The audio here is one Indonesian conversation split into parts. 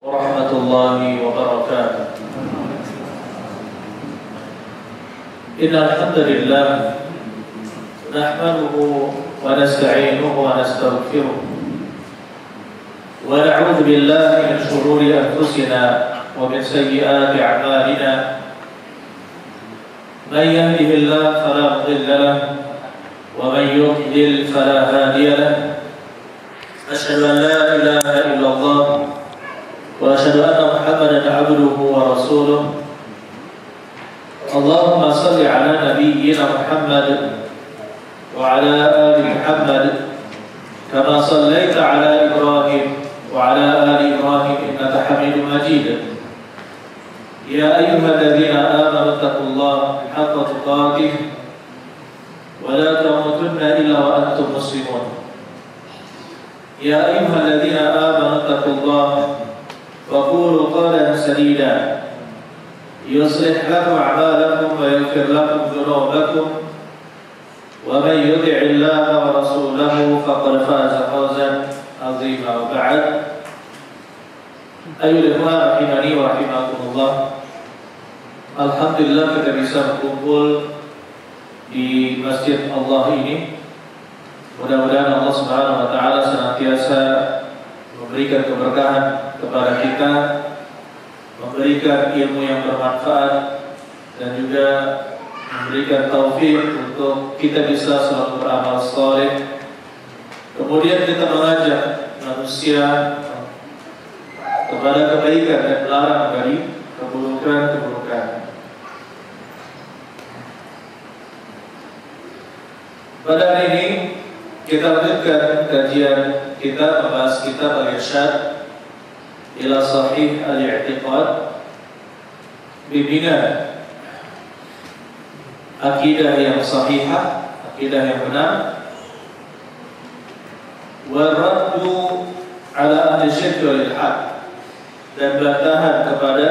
warahmatullahi wabarakatuh. Innal hamdalillah nahmaduhu wa nasta'inuhu wa nastaghfiruh wa na'udzu billahi min shururi anfusina wa min sayyiati a'malina. Man yahdihillahu fala mudilla lahu wa man yudlil fala hadiya lahu. Asyhadu an la ilaha illallah wa asyhadu anna Muhammadan 'abduhu wa rasuluh. Allahumma salli ala nabiyyina Muhammad wa ala ali Muhammad kama sallaita ala Ibrahim wa ala ali Ibrahim innaka Hamidum Majid. Ya ayyuhalladzina amanu taqullaha haqqa tuqatih wa la tamutunna illa wa antum muslimun. Ya ayyuhalladzina amanu taqullaha wa qulu qawlan sadida yuslih lakum a'malakum wa yaghfir lakum dhunubakum wa man yuti'illaha wa rasulahu faqad faza fawzan 'azima. Wa ba'd. Ayyuhal ikhwan rahimani wa rahimakumullah. Alhamdulillah kita bisa berkumpul di masjid Allah ini. Mudah-mudahan Allah Subhanahu wa taala senantiasa memberikan keberkahan kepada kita, memberikan ilmu yang bermanfaat, dan juga memberikan taufik untuk kita bisa selalu beramal saleh. Kemudian kita mengajak manusia kepada kebaikan dan melarang dari keburukan-keburukan. Pada hari ini kita lanjutkan kajian kita membahas kitab Al-Irsyad ila Sahih Al-I'tiqad, bimbingan akidah yang sahihah, akidah yang benar, wa raddu ala ahli syirk wal ilhad, dan bantahan kepada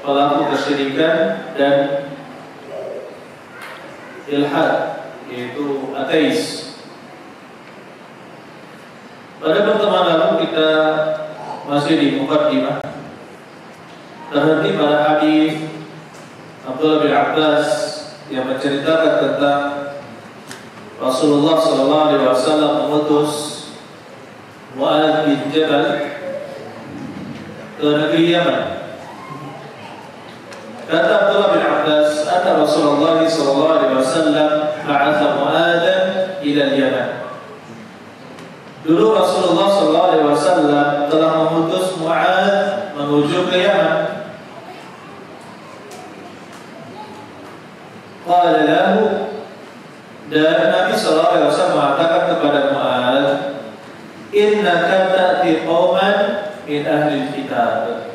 pelaku kesyirikan dan ilhad, yaitu ateis. Pada pertemuan lalu kita masih di muqaddimah, terhenti pada hadis Abdullah bin Abbas yang menceritakan tentang Rasulullah SAW mengutus Mu'adz bin Jabal ke negeri Yaman. Kata Abdullah bin Abbas, anna Rasulullah SAW ba'atha Mu'adzan ila Yaman. Dulu Rasulullah SAW telah mengutus Mu'adz menuju ke Yaman. Qala lahu, dan Nabi SAW mengatakan kepada Mu'adz, innaka ta'ti qauman min ahli kitab.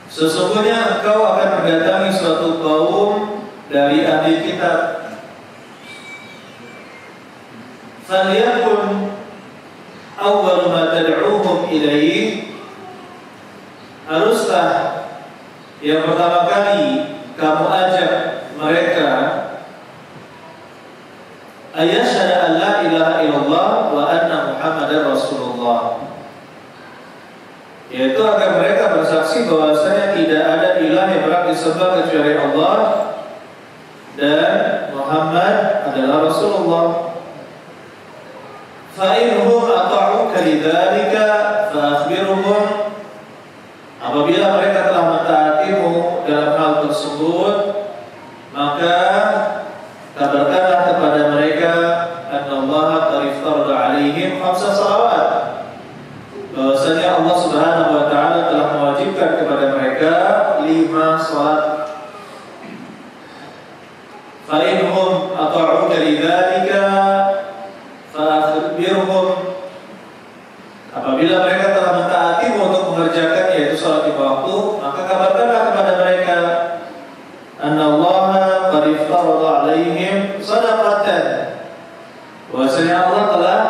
Sesungguhnya engkau akan mendatangi suatu kaum dari ahli kitab. Faliyakun awwal ma tad'uhum ilaihi, haruslah yang pertama kali kamu ajak mereka ayyashhadu an la ilaha illallah wa anna Muhammadar Rasulullah, yaitu agar mereka bersaksi bahwasanya tidak ada ilah yang berhak disembah kecuali Allah dan Muhammad adalah Rasulullah. Fa'inhum ata'uka lidzalika fa'akhbirhum, apabila mereka telah mentaatimu dalam hal tersebut, maka kabarkanlah kepada mereka annallaha qad iftarada 'alaihim 5 shalawat, bahwasanya Allah Subhanahu wa taala telah mewajibkan kepada mereka 5 salat. Fa'inhum ata'uka lidzalika fa'akhbirhum, apabila mereka telah mentaatimu untuk mengerjakan yaitu salat 5 waktu, maka kabarkanlah kepada mereka annallaha qad iftarada 'alaihim shadaqatan, bahwasanya Allah telah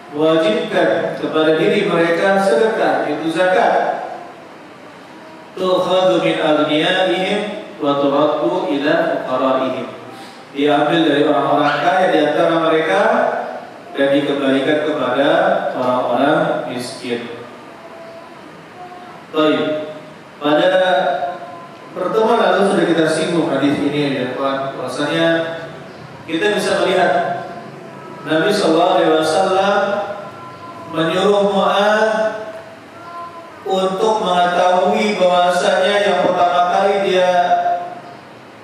mewajibkan kepada diri mereka sedekah, yaitu zakat, tu'khadhu min aghniyaihim wa turaddu ila fuqaraihim, diambil dari orang-orang kaya di antara mereka dan dikembalikan kepada orang-orang miskin. Baik, pada pertemuan lalu sudah kita singgung hadis ini ya kawan. Bahwasanya kita bisa melihat Nabi SAW menyuruh Mu'adz untuk mengetahui bahwasanya yang pertama kali dia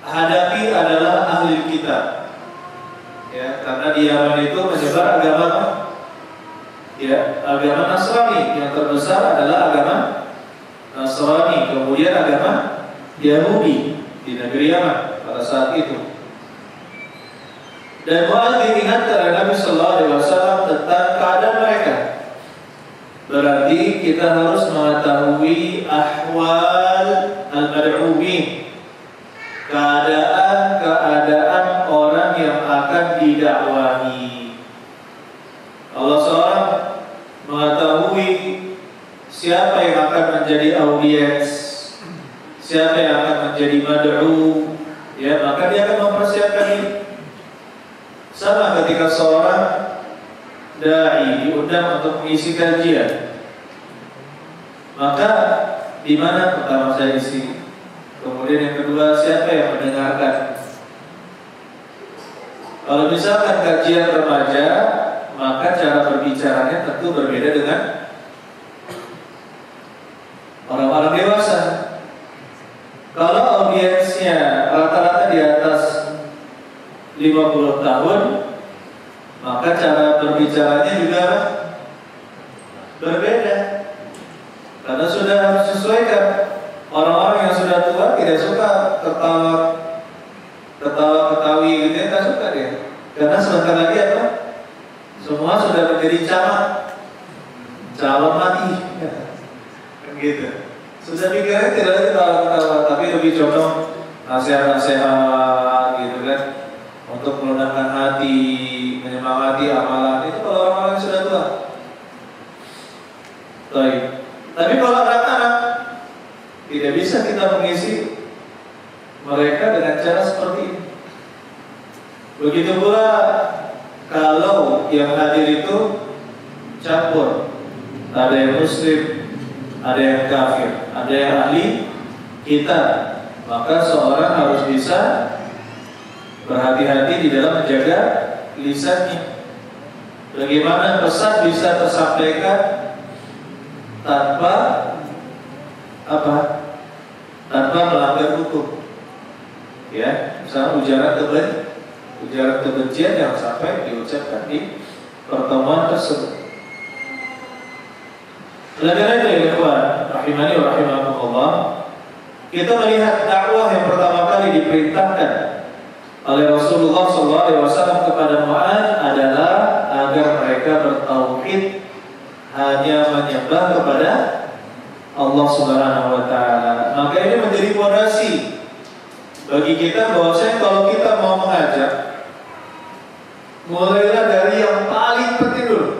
hadapi adalah ahli kitab. Ya, karena di Yaman itu menyebar agama agama Nasrani. Yang terbesar adalah agama Nasrani, kemudian agama Yahudi di negeri Yaman pada saat itu. Dan Mu'adz diingatkan oleh Nabi Sallallahu Alaihi Wasallam tentang keadaan mereka. Berarti kita harus mengetahui ahwal al-mad'umin, keadaan orang yang akan didakwahi. Allah seorang mengetahui siapa yang akan menjadi audiens, siapa yang akan menjadi mad'u, ya, maka dia akan mempersiapkan ini. Sama ketika seorang dai diundang untuk mengisi kajian, maka di mana pertama saya isi, kemudian yang kedua siapa yang mendengarkan. Kalau misalkan kajian remaja, maka cara berbicaranya tentu berbeda dengan orang-orang dewasa. Kalau audiensnya rata-rata di atas 50 tahun, maka cara berbicaranya juga berbeda. Karena sudah harus sesuaikan. Orang-orang yang sudah tua tidak suka ketawa-ketawi gitu ya, tidak suka dia. Karena sebentar lagi apa? Semua sudah menjadi calon mati. Gitu. Sudah pikirnya tidak lagi ketawa-ketawa, tapi lebih condong nasihat-nasihat gitu kan, untuk melunakkan hati, menyemangati amalan. Itu kalau orang-orang yang sudah tua. Baik. Tapi kalau anak-anak, tidak bisa kita mengisi mereka dengan cara seperti ini. Begitu pula kalau yang hadir itu campur, ada yang muslim, ada yang kafir, ada yang ahli kitab, maka seorang harus bisa berhati-hati di dalam menjaga lisannya. Bagaimana pesan bisa tersampaikan tanpa tanpa melanggar hukum. Ya, misalnya ujaran kebencian yang sampai diucapkan di pertemuan tersebut. Oleh karena itu ya ikhwan, rahimani wa rahimakumullah, kita melihat dakwah yang pertama kali diperintahkan oleh Rasulullah SAW kepada Mu'adz adalah agar mereka bertauhid, hanya menyembah kepada Allah Subhanahu wa Ta'ala. Maka ini menjadi fondasi bagi kita bahwasanya kalau kita mau mengajak, mulailah dari yang paling penting dulu,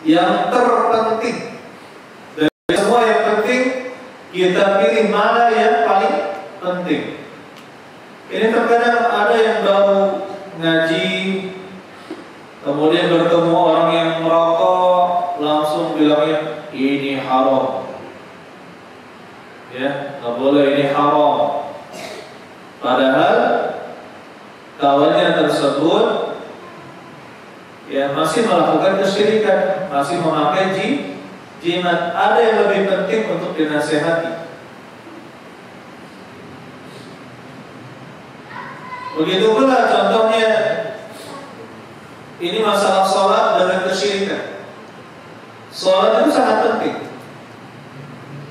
yang terpenting. Dari semua yang penting, kita pilih mana yang paling penting. Ini terkadang ada yang baru ngaji, kemudian bertemu orang yang merokok, langsung bilangnya ini haram. Ya, nggak boleh, ini haram. Padahal kawannya tersebut ya masih melakukan kesyirikan, masih memakai jimat. Ada yang lebih penting untuk dinasehati. Begitu pula contohnya, ini masalah sholat dengan kesyirikan. Sholat itu sangat penting.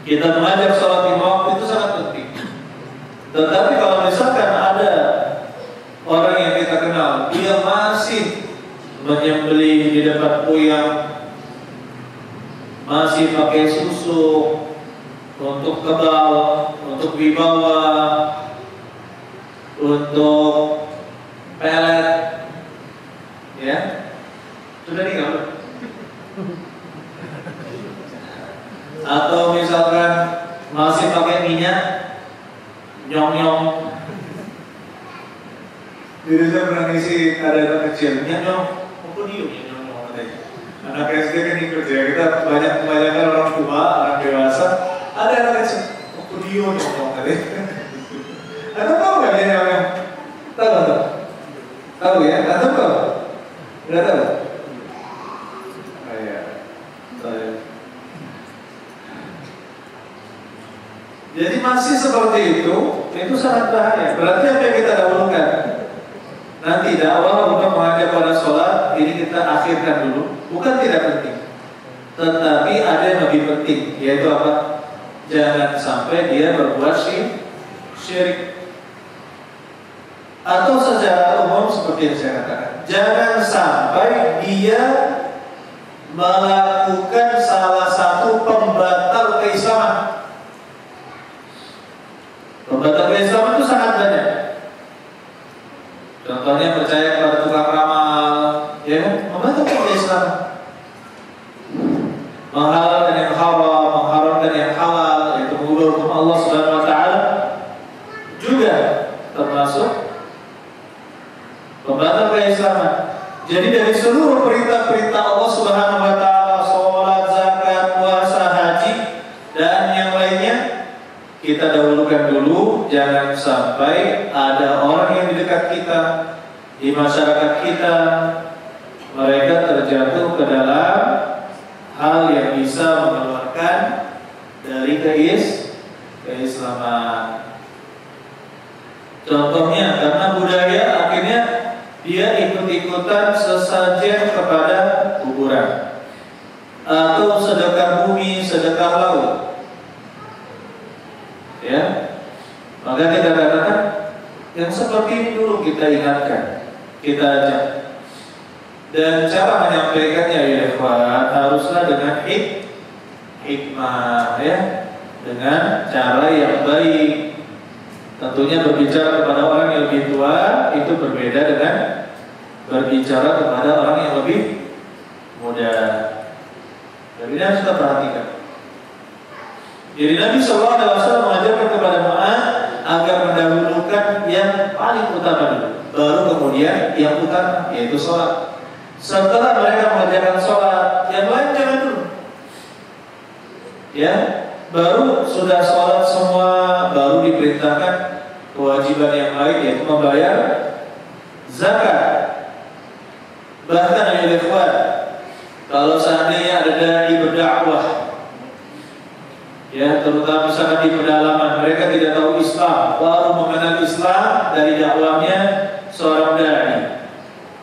Kita mengajar sholat lima waktu itu sangat penting. Tetapi kalau misalkan ada orang yang kita kenal, dia masih menyembelih di depan kuyang, masih pakai susu untuk kebal, untuk wibawa, untuk pelet, ya, sudah tinggal. Atau misalkan masih pakai minyak nyong-nyong. Jadi saya pernah ngisi ada anak kecil, nyong-nyong, apa dia nyong-nyong katanya. Anak SD kan ikut ya, kita kebanyakan orang tua, orang dewasa Ada anak kecil, video nih ngomong tadi. Atau tahu nggak dia namanya? Tahu ya? Atau tahu? Nggak tahu? Iya. Jadi masih seperti itu sangat bahaya. Berarti apa yang kita dahulukan? Nanti dakwah untuk mengajak pada sholat ini kita akhirkan dulu. Bukan tidak penting, tetapi ada yang lebih penting, yaitu apa? Jangan sampai dia berbuat syirik. Atau secara umum seperti yang saya katakan, jangan sampai dia melakukan salah satu pembatal keislaman. Pembatal keislaman itu sangat banyak. Contohnya percaya kepada tukang ramal, ya kan? Membatalkan keislaman. Menghalalkan yang haram, mengharamkan yang halal, yaitu mengubah hukum Allah Subhanahu wa taala, juga termasuk pembatal keislaman. Jadi dari seluruh perintah-perintah Allah Subhanahu wa taala, salat, zakat, puasa, haji dan yang lainnya, kita dahulukan dulu. Jangan sampai ada orang yang di dekat kita, di masyarakat kita, mereka terjatuh ke dalam hal yang bisa mengeluarkan dari keislaman. Contohnya karena budaya akhirnya dia ikut-ikutan sesajen kepada kuburan atau sedekah bumi, sedekah laut. Ya, maka kita katakan yang seperti ini dulu kita ingatkan, kita ajak. Dan cara menyampaikannya ya ikhwan haruslah dengan hikmah, ya, dengan cara yang baik. Tentunya berbicara kepada orang yang lebih tua itu berbeda dengan berbicara kepada orang yang lebih muda. Dan ini harus kita perhatikan. Jadi Nabi SAW mengajarkan kepada Mu'adz agar mendahulukan yang paling utama dulu, baru kemudian yang utama, yaitu sholat. Setelah mereka mengajarkan sholat, yang lain jangan dulu. Ya, baru sudah sholat semua, baru diperintahkan kewajiban yang lain, yaitu membayar zakat. Bahkan ayat ikhwan, kalau seandainya ada dai berdakwah, ya, terutama misalkan di pedalaman, mereka tidak tahu Islam, baru mengenal Islam dari dakwahnya seorang dai,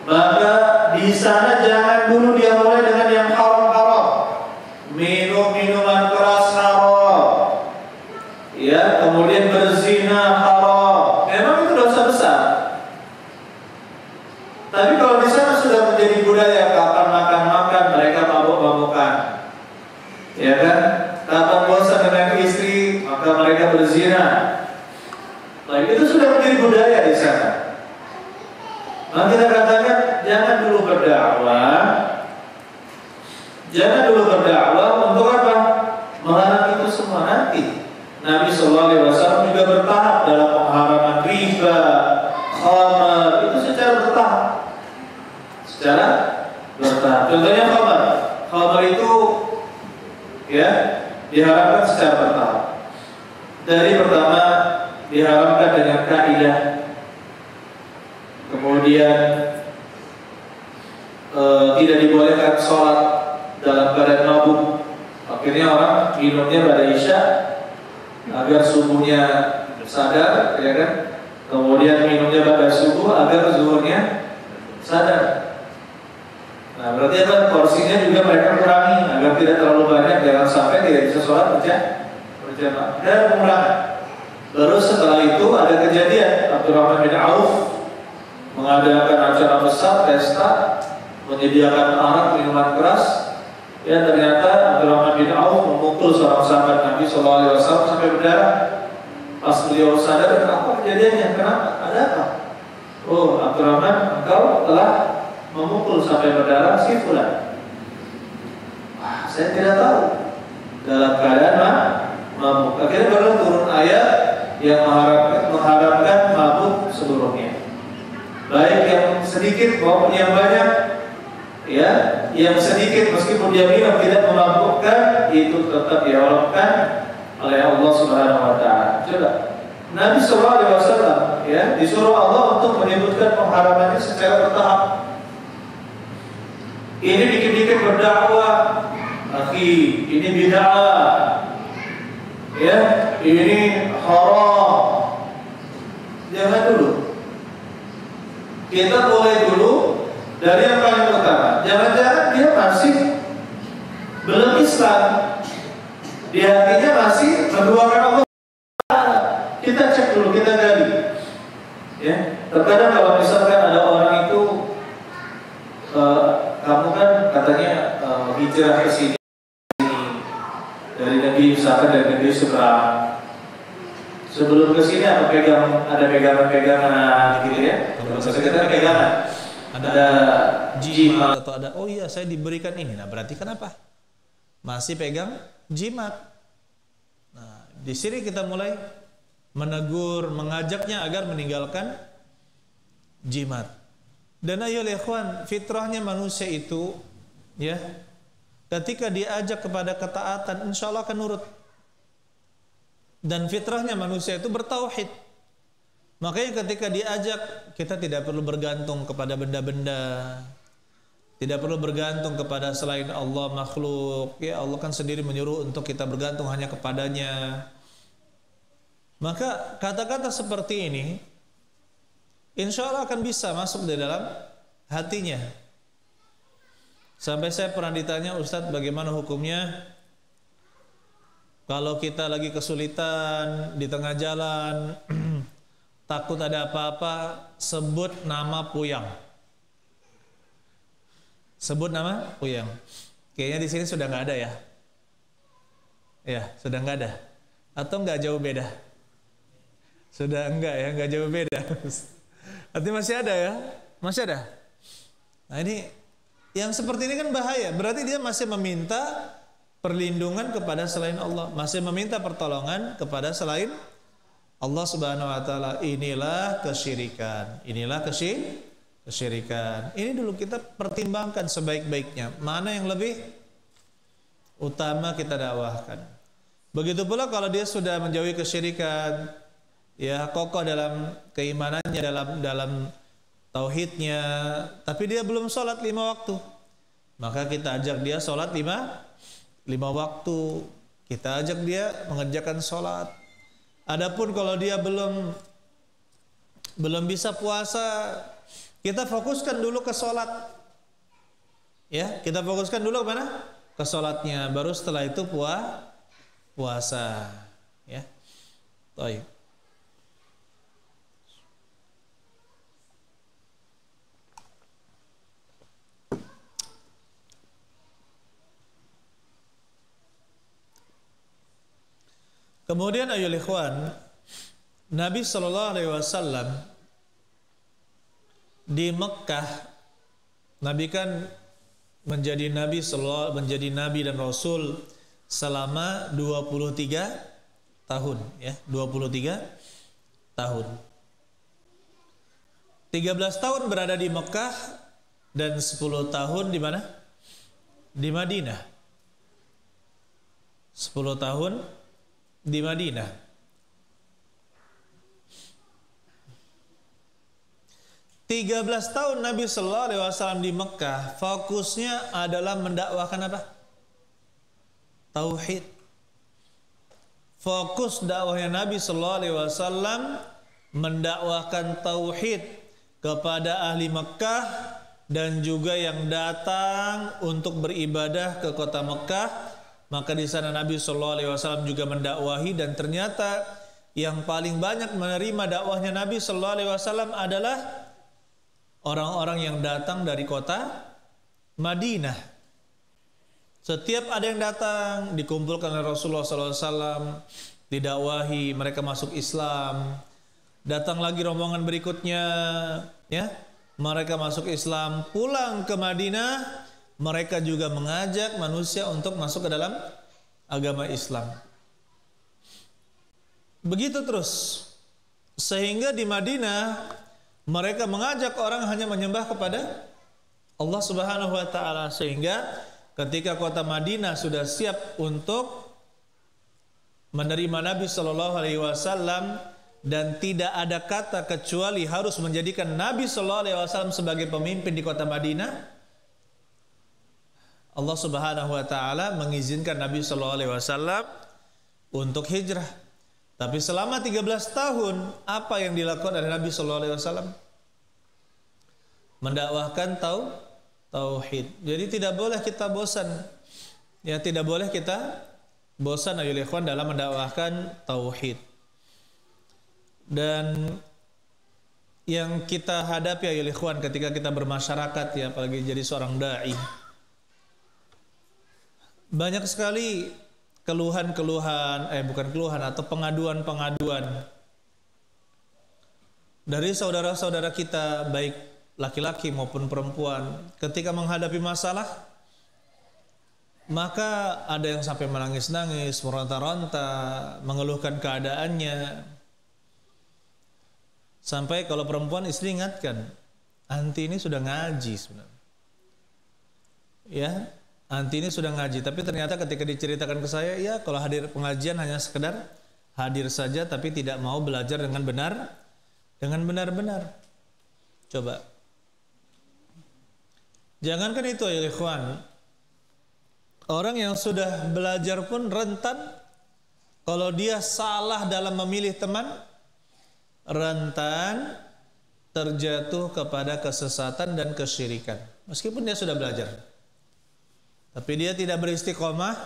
maka di sana jangan dulu dia mulai dengan yang haram-haram, minum minuman keras haram, ya, kemudian berzina haram. Memang itu dosa besar. Tapi kalau di sana sudah menjadi budaya, kapan makan-makan mereka mabuk-mabukan, ya kan? Kapan bosan dengan istri, maka mereka berzina. Nah, itu sudah menjadi budaya di sana. Maka kita katakan jangan dulu berdakwah. Jangan dulu berdakwah untuk apa? Melarang itu semua. Nanti Nabi SAW juga bertahap dalam pengharaman riba, khamar, itu secara bertahap. Secara bertahap. Contohnya khamar. Khamar itu, ya, diharamkan secara bertahap. Dari pertama diharamkan dengan kaidah, kemudian tidak dibolehkan sholat dalam keadaan mabuk. Akhirnya orang minumnya pada isya agar subuhnya sadar, ya kan? Kemudian minumnya pada subuh agar zuhurnya sadar. Nah, berarti apa? Porsinya juga mereka kurangi agar tidak terlalu banyak, jangan sampai tidak bisa sholat berjamaah. Dan pengurangan. Baru setelah itu ada kejadian Abdurrahman bin Auf mengadakan acara besar, pesta, menyediakan arak, minuman keras. Ya, ternyata Abdurrahman bin Auf memukul seorang sahabat Nabi SAW sampai berdarah. Pas beliau sadar, kenapa kejadiannya? Kenapa? Ada apa? Oh, Abdurrahman, engkau telah memukul sampai berdarah si fulan. Wah, saya tidak tahu. Dalam keadaan mabuk. Akhirnya baru turun ayat yang mengharamkan mabuk seluruhnya. Baik yang sedikit maupun yang banyak. Ya, yang sedikit meskipun dia minum tidak memabukkan, itu tetap diharamkan oleh Allah Subhanahu wa taala. Coba Nabi sallallahu alaihi wasallam ya disuruh Allah untuk menyebutkan pengharamannya secara bertahap. Ini dikit-dikit berdakwah, akhi, ini bid'ah. Ya, ini haram. Jangan dulu. Kita mulai dulu dari yang paling utama. Jangan-jangan dia masih belum Islam. Di hatinya masih menduakan Allah. Kita cek dulu, kita gali. Ya, terkadang kalau misalkan ada orang itu kamu kan katanya hijrah ke sini dari negeri misalkan dari negeri seberang. Sebelum ke sini ada pegangan-pegangan gitu ya. Kalau kita pegangan ada jimat atau ada oh iya saya diberikan ini. Nah, berarti kenapa? Masih pegang jimat. Nah, di sini kita mulai menegur, mengajaknya agar meninggalkan jimat. Dan ayo ikhwan, fitrahnya manusia itu ya, ketika diajak kepada ketaatan insya Allah akan nurut. Dan fitrahnya manusia itu bertauhid. Makanya ketika diajak, kita tidak perlu bergantung kepada benda-benda, tidak perlu bergantung kepada selain Allah makhluk. Ya Allah kan sendiri menyuruh untuk kita bergantung hanya kepadanya. Maka kata-kata seperti ini insya Allah akan bisa masuk di dalam hatinya. Sampai saya pernah ditanya, Ustadz bagaimana hukumnya kalau kita lagi kesulitan di tengah jalan, takut ada apa-apa, sebut nama Puyang. Sebut nama Puyang. Kayaknya di sini sudah nggak ada ya? Ya, sudah nggak ada. Atau nggak jauh beda? Sudah enggak ya, nggak jauh beda. Artinya masih ada ya? Masih ada. Nah ini, yang seperti ini kan bahaya. Berarti dia masih meminta perlindungan kepada selain Allah, masih meminta pertolongan kepada selain Allah Subhanahu wa taala. Inilah kesyirikan. Inilah kesyirikan. Ini dulu kita pertimbangkan sebaik-baiknya. Mana yang lebih utama kita dakwahkan. Begitu pula kalau dia sudah menjauhi kesyirikan, ya kokoh dalam keimanannya, dalam tauhidnya, tapi dia belum sholat 5 waktu, maka kita ajak dia sholat 5 waktu. Kita ajak dia mengerjakan sholat. Adapun kalau dia belum bisa puasa, kita fokuskan dulu ke sholat. Ya, kita fokuskan dulu ke mana? Ke sholatnya. Baru setelah itu puasa. Ya, baik. Kemudian ayol ikhwan, Nabi sallallahu alaihi wasallam di Mekah, Nabi kan menjadi nabi dan rasul selama 23 tahun ya, 23 tahun. 13 tahun berada di Mekah dan 10 tahun di mana? Di Madinah. 10 tahun di Madinah. 13 tahun Nabi sallallahu alaihi wasallam di Mekah, fokusnya adalah mendakwahkan apa? Tauhid. Fokus dakwahnya Nabi sallallahu alaihi wasallam mendakwahkan tauhid kepada ahli Mekah dan juga yang datang untuk beribadah ke kota Mekah. Maka di sana Nabi sallallahu alaihi wasallam juga mendakwahi, dan ternyata yang paling banyak menerima dakwahnya Nabi sallallahu alaihi wasallam adalah orang-orang yang datang dari kota Madinah. Setiap ada yang datang dikumpulkan oleh Rasulullah sallallahu alaihi wasallam, didakwahi, mereka masuk Islam. Datang lagi rombongan berikutnya, ya, mereka masuk Islam, pulang ke Madinah. Mereka juga mengajak manusia untuk masuk ke dalam agama Islam. Begitu terus. Sehingga di Madinah mereka mengajak orang hanya menyembah kepada Allah Subhanahu wa taala, sehingga ketika kota Madinah sudah siap untuk menerima Nabi Shallallahu Alaihi Wasallam dan tidak ada kata kecuali harus menjadikan Nabi Shallallahu Alaihi Wasallam sebagai pemimpin di kota Madinah, Allah Subhanahu Wa Taala mengizinkan Nabi Shallallahu Alaihi Wasallam untuk hijrah. Tapi selama 13 tahun apa yang dilakukan oleh Nabi Shallallahu Alaihi Wasallam? Mendakwahkan tauhid. Jadi tidak boleh kita bosan. Ya, tidak boleh kita bosan ayyuhal ikhwan dalam mendakwahkan tauhid. Dan yang kita hadapi ayyuhal ikhwan ketika kita bermasyarakat, ya apalagi jadi seorang dai, banyak sekali keluhan-keluhan, bukan keluhan, atau pengaduan-pengaduan dari saudara-saudara kita, baik laki-laki maupun perempuan, ketika menghadapi masalah. Maka ada yang sampai menangis-nangis, meronta-ronta, mengeluhkan keadaannya. Sampai kalau perempuan, istri ingatkan, anti ini sudah ngaji sebenarnya. Ya, anti ini sudah ngaji, tapi ternyata ketika diceritakan ke saya, ya kalau hadir pengajian hanya sekedar hadir saja, tapi tidak mau belajar dengan benar-benar. Coba. Jangankan itu ya ikhwan, orang yang sudah belajar pun rentan kalau dia salah dalam memilih teman, rentan terjatuh kepada kesesatan dan kesyirikan. Meskipun dia sudah belajar, tapi dia tidak beristiqomah,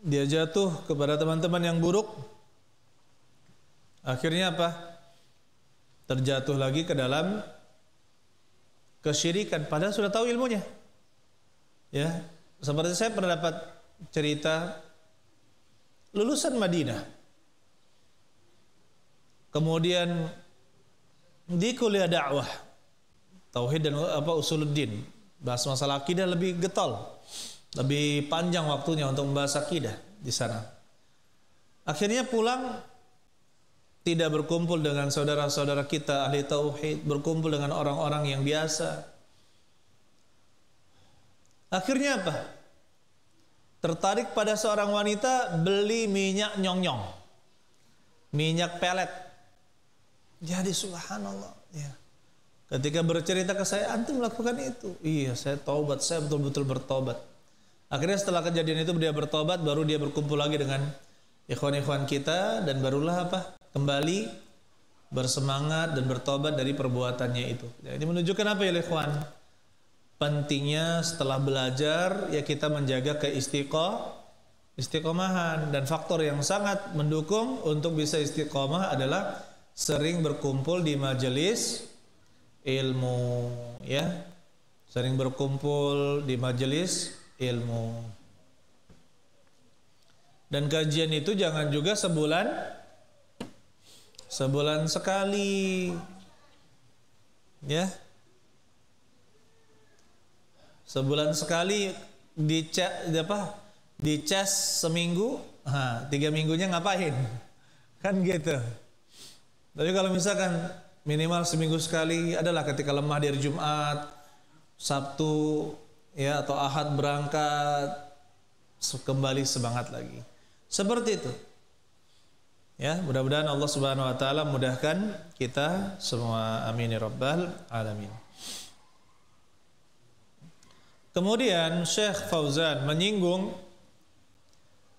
dia jatuh kepada teman-teman yang buruk. Akhirnya apa? Terjatuh lagi ke dalam kesyirikan, padahal sudah tahu ilmunya. Ya, seperti saya pernah dapat cerita lulusan Madinah, kemudian di kuliah dakwah tauhid dan usuluddin, bahas masalah akidah lebih getol, lebih panjang waktunya untuk membahas akidah di sana. Akhirnya pulang tidak berkumpul dengan saudara-saudara kita ahli tauhid, berkumpul dengan orang-orang yang biasa. Akhirnya apa? Tertarik pada seorang wanita, beli minyak nyong-nyong, minyak pelet. Jadi subhanallah, ya. Ketika bercerita ke saya, antum melakukan itu? Iya, saya taubat, saya betul-betul bertobat. Akhirnya setelah kejadian itu dia bertobat, baru dia berkumpul lagi dengan ikhwan-ikhwan kita, dan barulah apa? Kembali bersemangat dan bertobat dari perbuatannya itu. Ini menunjukkan apa ya ikhwan? Pentingnya setelah belajar ya kita menjaga istiqomahan, dan faktor yang sangat mendukung untuk bisa istiqomah adalah sering berkumpul di majelis ilmu, ya, sering berkumpul di majelis ilmu. Dan kajian itu jangan juga sebulan sekali, ya. Sebulan sekali dicas seminggu, 3 minggunya ngapain? Kan gitu. Tapi kalau misalkan minimal seminggu sekali, adalah ketika lemah di hari Jumat, Sabtu, ya, atau Ahad berangkat, kembali semangat lagi. Seperti itu. Ya, mudah-mudahan Allah Subhanahu wa taala mudahkan kita semua. Amin ya rabbal alamin. Kemudian Syekh Fauzan menyinggung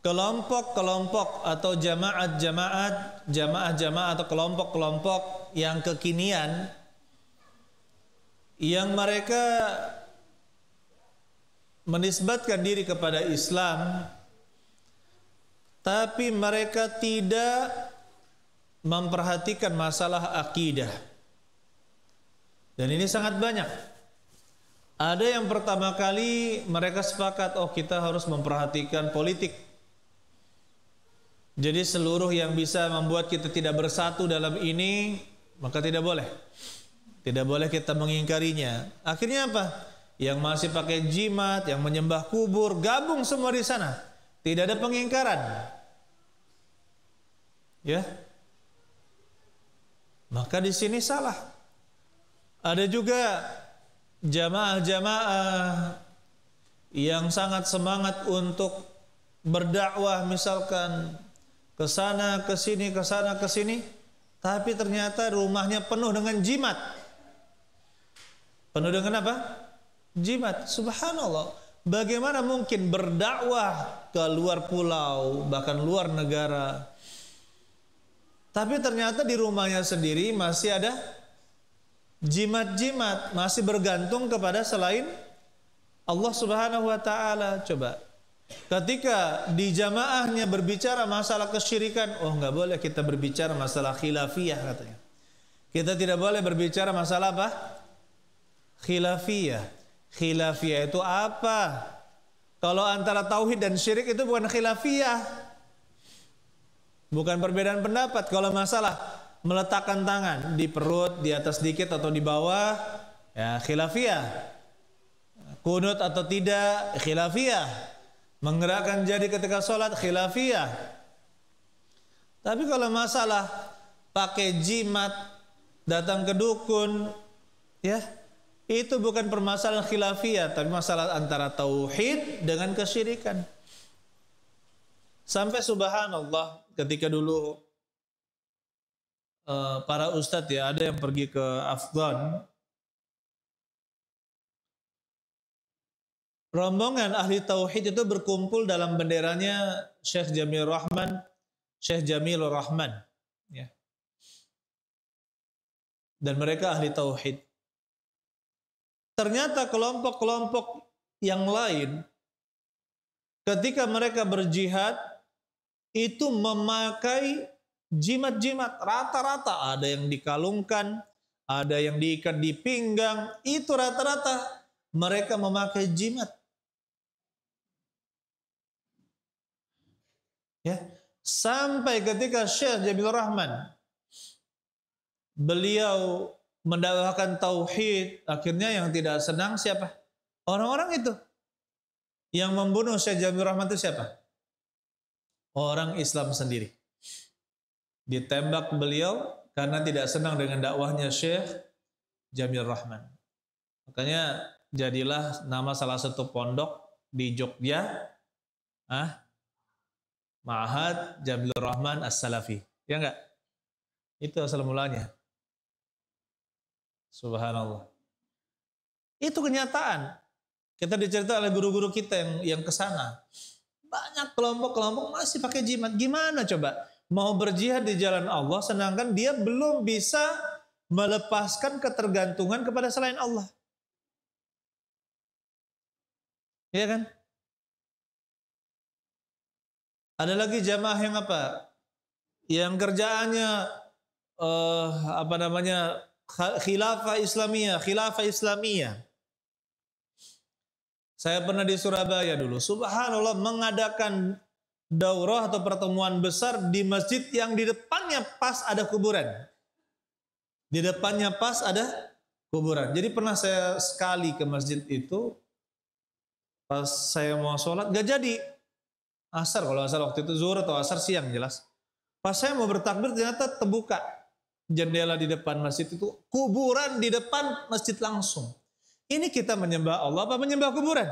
kelompok-kelompok atau jamaah-jamaah atau kelompok-kelompok yang kekinian, yang mereka menisbatkan diri kepada Islam, tapi mereka tidak memperhatikan masalah akidah. Dan ini sangat banyak. Ada yang pertama kali mereka sepakat, oh kita harus memperhatikan politik. Jadi seluruh yang bisa membuat kita tidak bersatu dalam ini, maka tidak boleh. Tidak boleh kita mengingkarinya. Akhirnya apa? Yang masih pakai jimat, yang menyembah kubur, gabung semua di sana. Tidak ada pengingkaran. Ya. Maka di sini salah. Ada juga jamaah-jamaah yang sangat semangat untuk berdakwah misalkan ke sana ke sini, tapi ternyata rumahnya penuh dengan jimat. Penuh dengan apa? Jimat. Subhanallah. Bagaimana mungkin berdakwah ke luar pulau, bahkan luar negara, tapi ternyata di rumahnya sendiri masih ada jimat-jimat, masih bergantung kepada selain Allah Subhanahu wa taala. Coba, ketika di jamaahnya berbicara masalah kesyirikan, oh nggak boleh kita berbicara masalah khilafiyah katanya. Kita tidak boleh berbicara masalah apa? Khilafiyah. Khilafiyah itu apa? Kalau antara tauhid dan syirik itu bukan khilafiyah, bukan perbedaan pendapat. Kalau masalah meletakkan tangan di perut, di atas dikit atau di bawah, ya khilafiyah. Kunut atau tidak, khilafiyah. Menggerakkan jari ketika sholat, khilafiyah. Tapi kalau masalah pakai jimat, datang ke dukun, ya itu bukan permasalahan khilafiyah, tapi masalah antara tauhid dengan kesyirikan. Sampai subhanallah, ketika dulu para ustadz ya, ada yang pergi ke Afghan, rombongan ahli tauhid itu berkumpul dalam benderanya Syekh Jamilur Rahman, ya. Dan mereka ahli tauhid. Ternyata kelompok-kelompok yang lain ketika mereka berjihad itu memakai jimat-jimat. Rata-rata ada yang dikalungkan, ada yang diikat di pinggang, itu rata-rata mereka memakai jimat. Ya, sampai ketika Syekh Jamilur Rahman beliau mendakwahkan tauhid, akhirnya yang tidak senang siapa? Orang-orang itu. Yang membunuh Syekh Jamilur Rahman itu siapa? Orang Islam sendiri. Ditembak beliau karena tidak senang dengan dakwahnya Syekh Jamilur Rahman. Makanya jadilah nama salah satu pondok di Jogja, Ma'had Jamilur Rahman As-Salafi. Ya enggak? Itu asal mulanya. Subhanallah. Itu kenyataan. Kita dicerita oleh guru-guru kita yang ke sana. Banyak kelompok-kelompok masih pakai jimat. Gimana coba? Mau berjihad di jalan Allah sedangkan dia belum bisa melepaskan ketergantungan kepada selain Allah. Iya kan? Ada lagi jamaah yang apa? Yang kerjaannya khilafah Islamiyah. Saya pernah di Surabaya dulu. Subhanallah, mengadakan daurah atau pertemuan besar di masjid yang di depannya pas ada kuburan. Di depannya pas ada kuburan. Jadi pernah saya sekali ke masjid itu, pas saya mau sholat gak jadi. Asar kalau asar waktu itu, zuhur atau asar siang jelas. Pas saya mau bertakbir ternyata terbuka jendela di depan masjid itu, kuburan di depan masjid langsung. Ini kita menyembah Allah apa menyembah kuburan?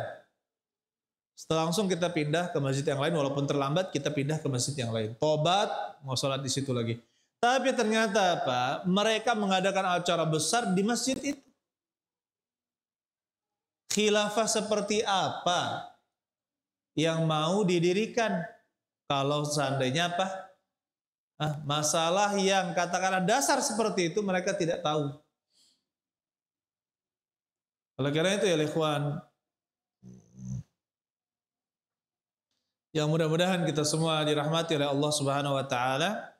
Setelah langsung kita pindah ke masjid yang lain, walaupun terlambat kita pindah ke masjid yang lain. Tobat, mau sholat di situ lagi. Tapi ternyata apa? Mereka mengadakan acara besar di masjid itu. Khilafah seperti apa yang mau didirikan? Kalau seandainya apa? Masalah yang katakanlah dasar seperti itu mereka tidak tahu. Oleh karena itu ya ikhwan, yang mudah-mudahan kita semua dirahmati oleh Allah Subhanahu wa taala.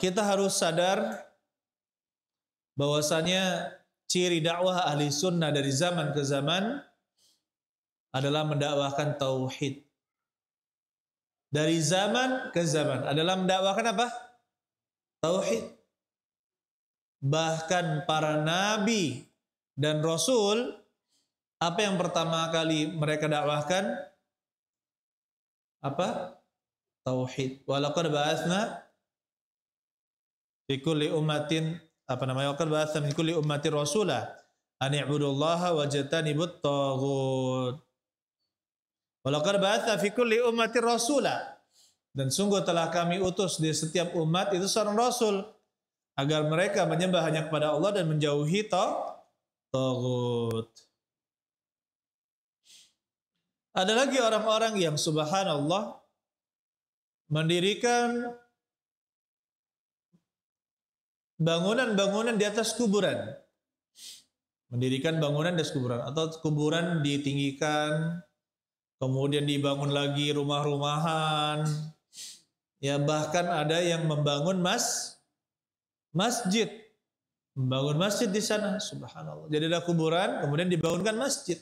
Kita harus sadar bahwasanya ciri dakwah ahli sunnah dari zaman ke zaman adalah mendakwahkan tauhid. Dari zaman ke zaman adalah mendakwahkan apa? Tauhid. Bahkan para nabi dan rasul, apa yang pertama kali mereka dakwahkan? Apa? Tauhid. Walaqad ba'atsna fi kulli ummatin, apa namanya? Walaqad ba'atsna fi kulli ummatin rasula An i'budullaha wajtanibut taghut. Walaqad ba'atna fi kulli ummatin rasula. Dan sungguh telah kami utus di setiap umat itu seorang rasul agar mereka menyembah hanya kepada Allah dan menjauhi taghut. Ada lagi orang-orang yang subhanallah mendirikan bangunan-bangunan di atas kuburan. Mendirikan bangunan di atas kuburan atau kuburan ditinggikan, kemudian dibangun lagi rumah-rumahan. Ya, bahkan ada yang membangun masjid. Membangun masjid di sana, subhanallah. Jadi ada kuburan, kemudian dibangunkan masjid.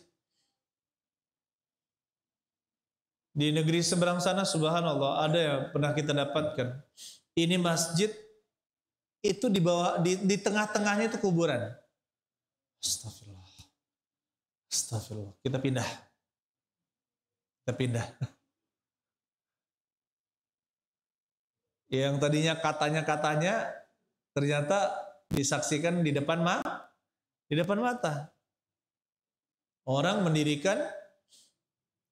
Di negeri seberang sana, subhanallah, ada yang pernah kita dapatkan. Ini masjid, itu di bawah, di tengah-tengahnya itu kuburan. Astagfirullah. Astagfirullah. Kita pindah. Yang tadinya katanya ternyata disaksikan di depan mata. Orang mendirikan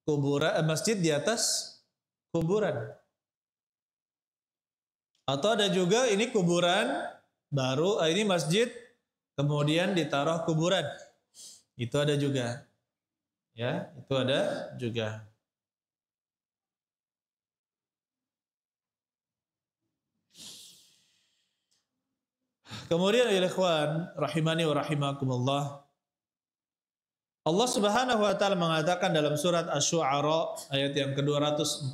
kuburan, masjid di atas kuburan. Atau ada juga ini kuburan baru, ini masjid kemudian ditaruh kuburan. Itu ada juga. Ya, itu ada juga. Kemudian ya ikhwan rahimani wa rahimakumullah, Allah Subhanahu wa taala mengatakan dalam surat Asy-Syu'ara ayat yang ke-214,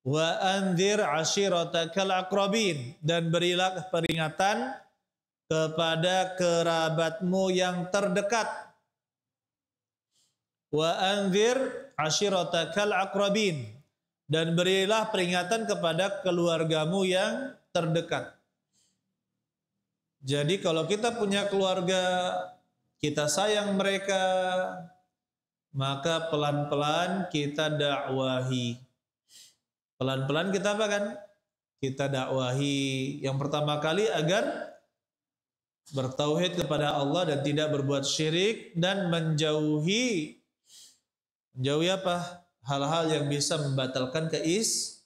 wa anzir ashiratakal aqrabin, dan berilah peringatan kepada kerabatmu yang terdekat. Wa anzir ashiratakal aqrabin, dan berilah peringatan kepada keluargamu yang terdekat. Jadi kalau kita punya keluarga, kita sayang mereka, maka pelan-pelan kita dakwahi. Pelan-pelan kita apa kan? Kita dakwahi. Yang pertama kali agar bertauhid kepada Allah dan tidak berbuat syirik, dan menjauhi apa? Hal-hal yang bisa membatalkan keislaman.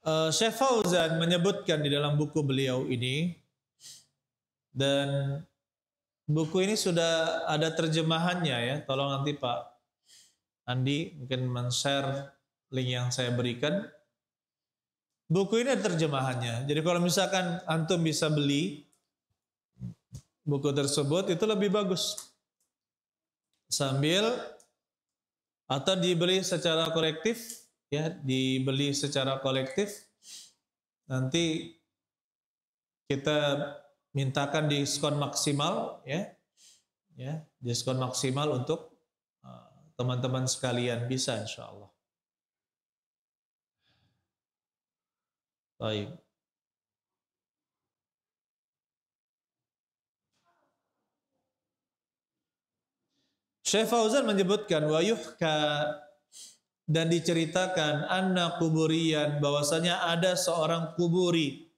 Syekh Fauzan menyebutkan di dalam buku beliau ini, dan buku ini sudah ada terjemahannya ya. Tolong nanti Pak Andi mungkin men-share link yang saya berikan. Buku ini ada terjemahannya. Jadi kalau misalkan antum bisa beli buku tersebut itu lebih bagus. Sambil atau dibeli secara kolektif. Ya, dibeli secara kolektif, nanti kita mintakan diskon maksimal, ya diskon maksimal untuk teman-teman sekalian, bisa insya Allah. Baik. Syekh Fauzan menyebutkan wa yuhka, dan diceritakan anna kuburian, bahwasanya ada seorang kuburi,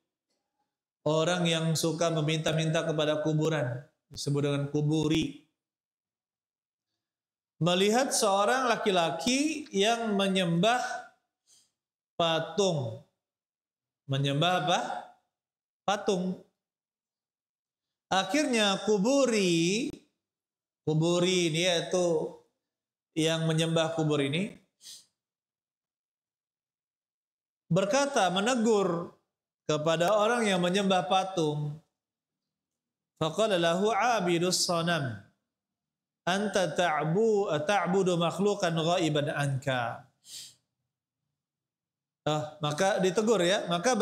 orang yang suka meminta-minta kepada kuburan, disebut dengan kuburi, melihat seorang laki-laki yang menyembah patung. Menyembah apa? Patung. Akhirnya kuburi ini, yaitu yang menyembah kubur ini, berkata, menegur kepada orang yang menyembah patung. Faqala lahu abidus sanam, anta ta'budu makhluqan ghaiban anka. Maka ditegur ya, maka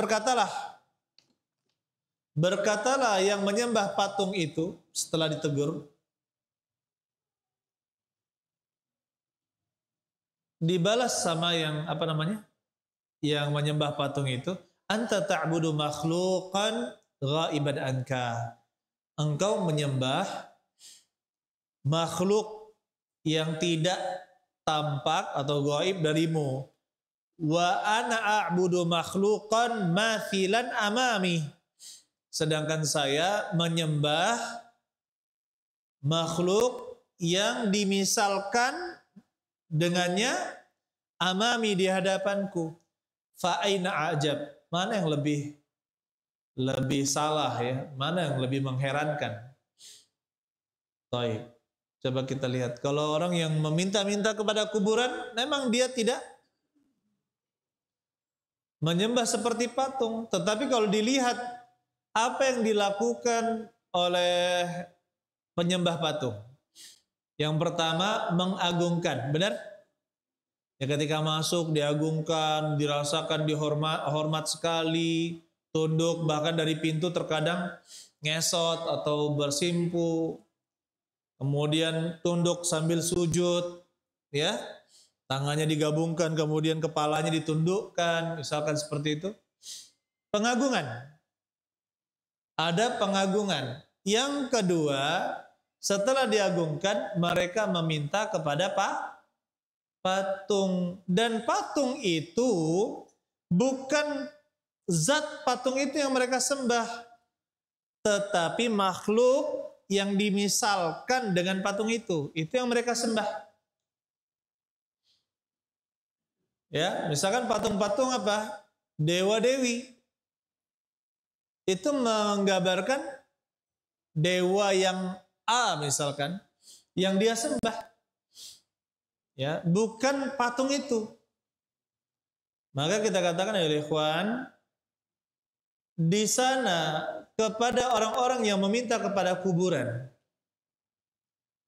berkatalah yang menyembah patung itu setelah ditegur, dibalas sama yang yang menyembah patung itu, anta ta'budu makhluqan ghaiban anka. Engkau menyembah makhluk yang tidak tampak atau gaib darimu. wa ana a'budu makhluqan mathilan amami. Sedangkan saya menyembah makhluk yang dimisalkan dengannya amami di hadapanku. Fa aina ajab? Mana yang lebih salah ya? Mana yang lebih mengherankan? Baik. Coba kita lihat. Kalau orang yang meminta-minta kepada kuburan, memang dia tidak menyembah seperti patung. Tetapi kalau dilihat apa yang dilakukan oleh penyembah patung. Yang pertama, mengagungkan. Benar? Ya, ketika masuk diagungkan, dirasakan hormat sekali, tunduk, bahkan dari pintu terkadang ngesot atau bersimpu. Kemudian tunduk sambil sujud, ya, tangannya digabungkan, kemudian kepalanya ditundukkan, misalkan seperti itu. Pengagungan. Ada pengagungan. Yang kedua, setelah diagungkan, mereka meminta kepada patung. Dan patung itu bukan zat patung itu yang mereka sembah, tetapi makhluk yang dimisalkan dengan patung itu yang mereka sembah. Ya, misalkan patung-patung apa? Dewa-dewi. Itu menggambarkan dewa yang A misalkan, yang dia sembah. Ya, bukan patung itu. Maka kita katakan ya ikhwan, di sana kepada orang-orang yang meminta kepada kuburan,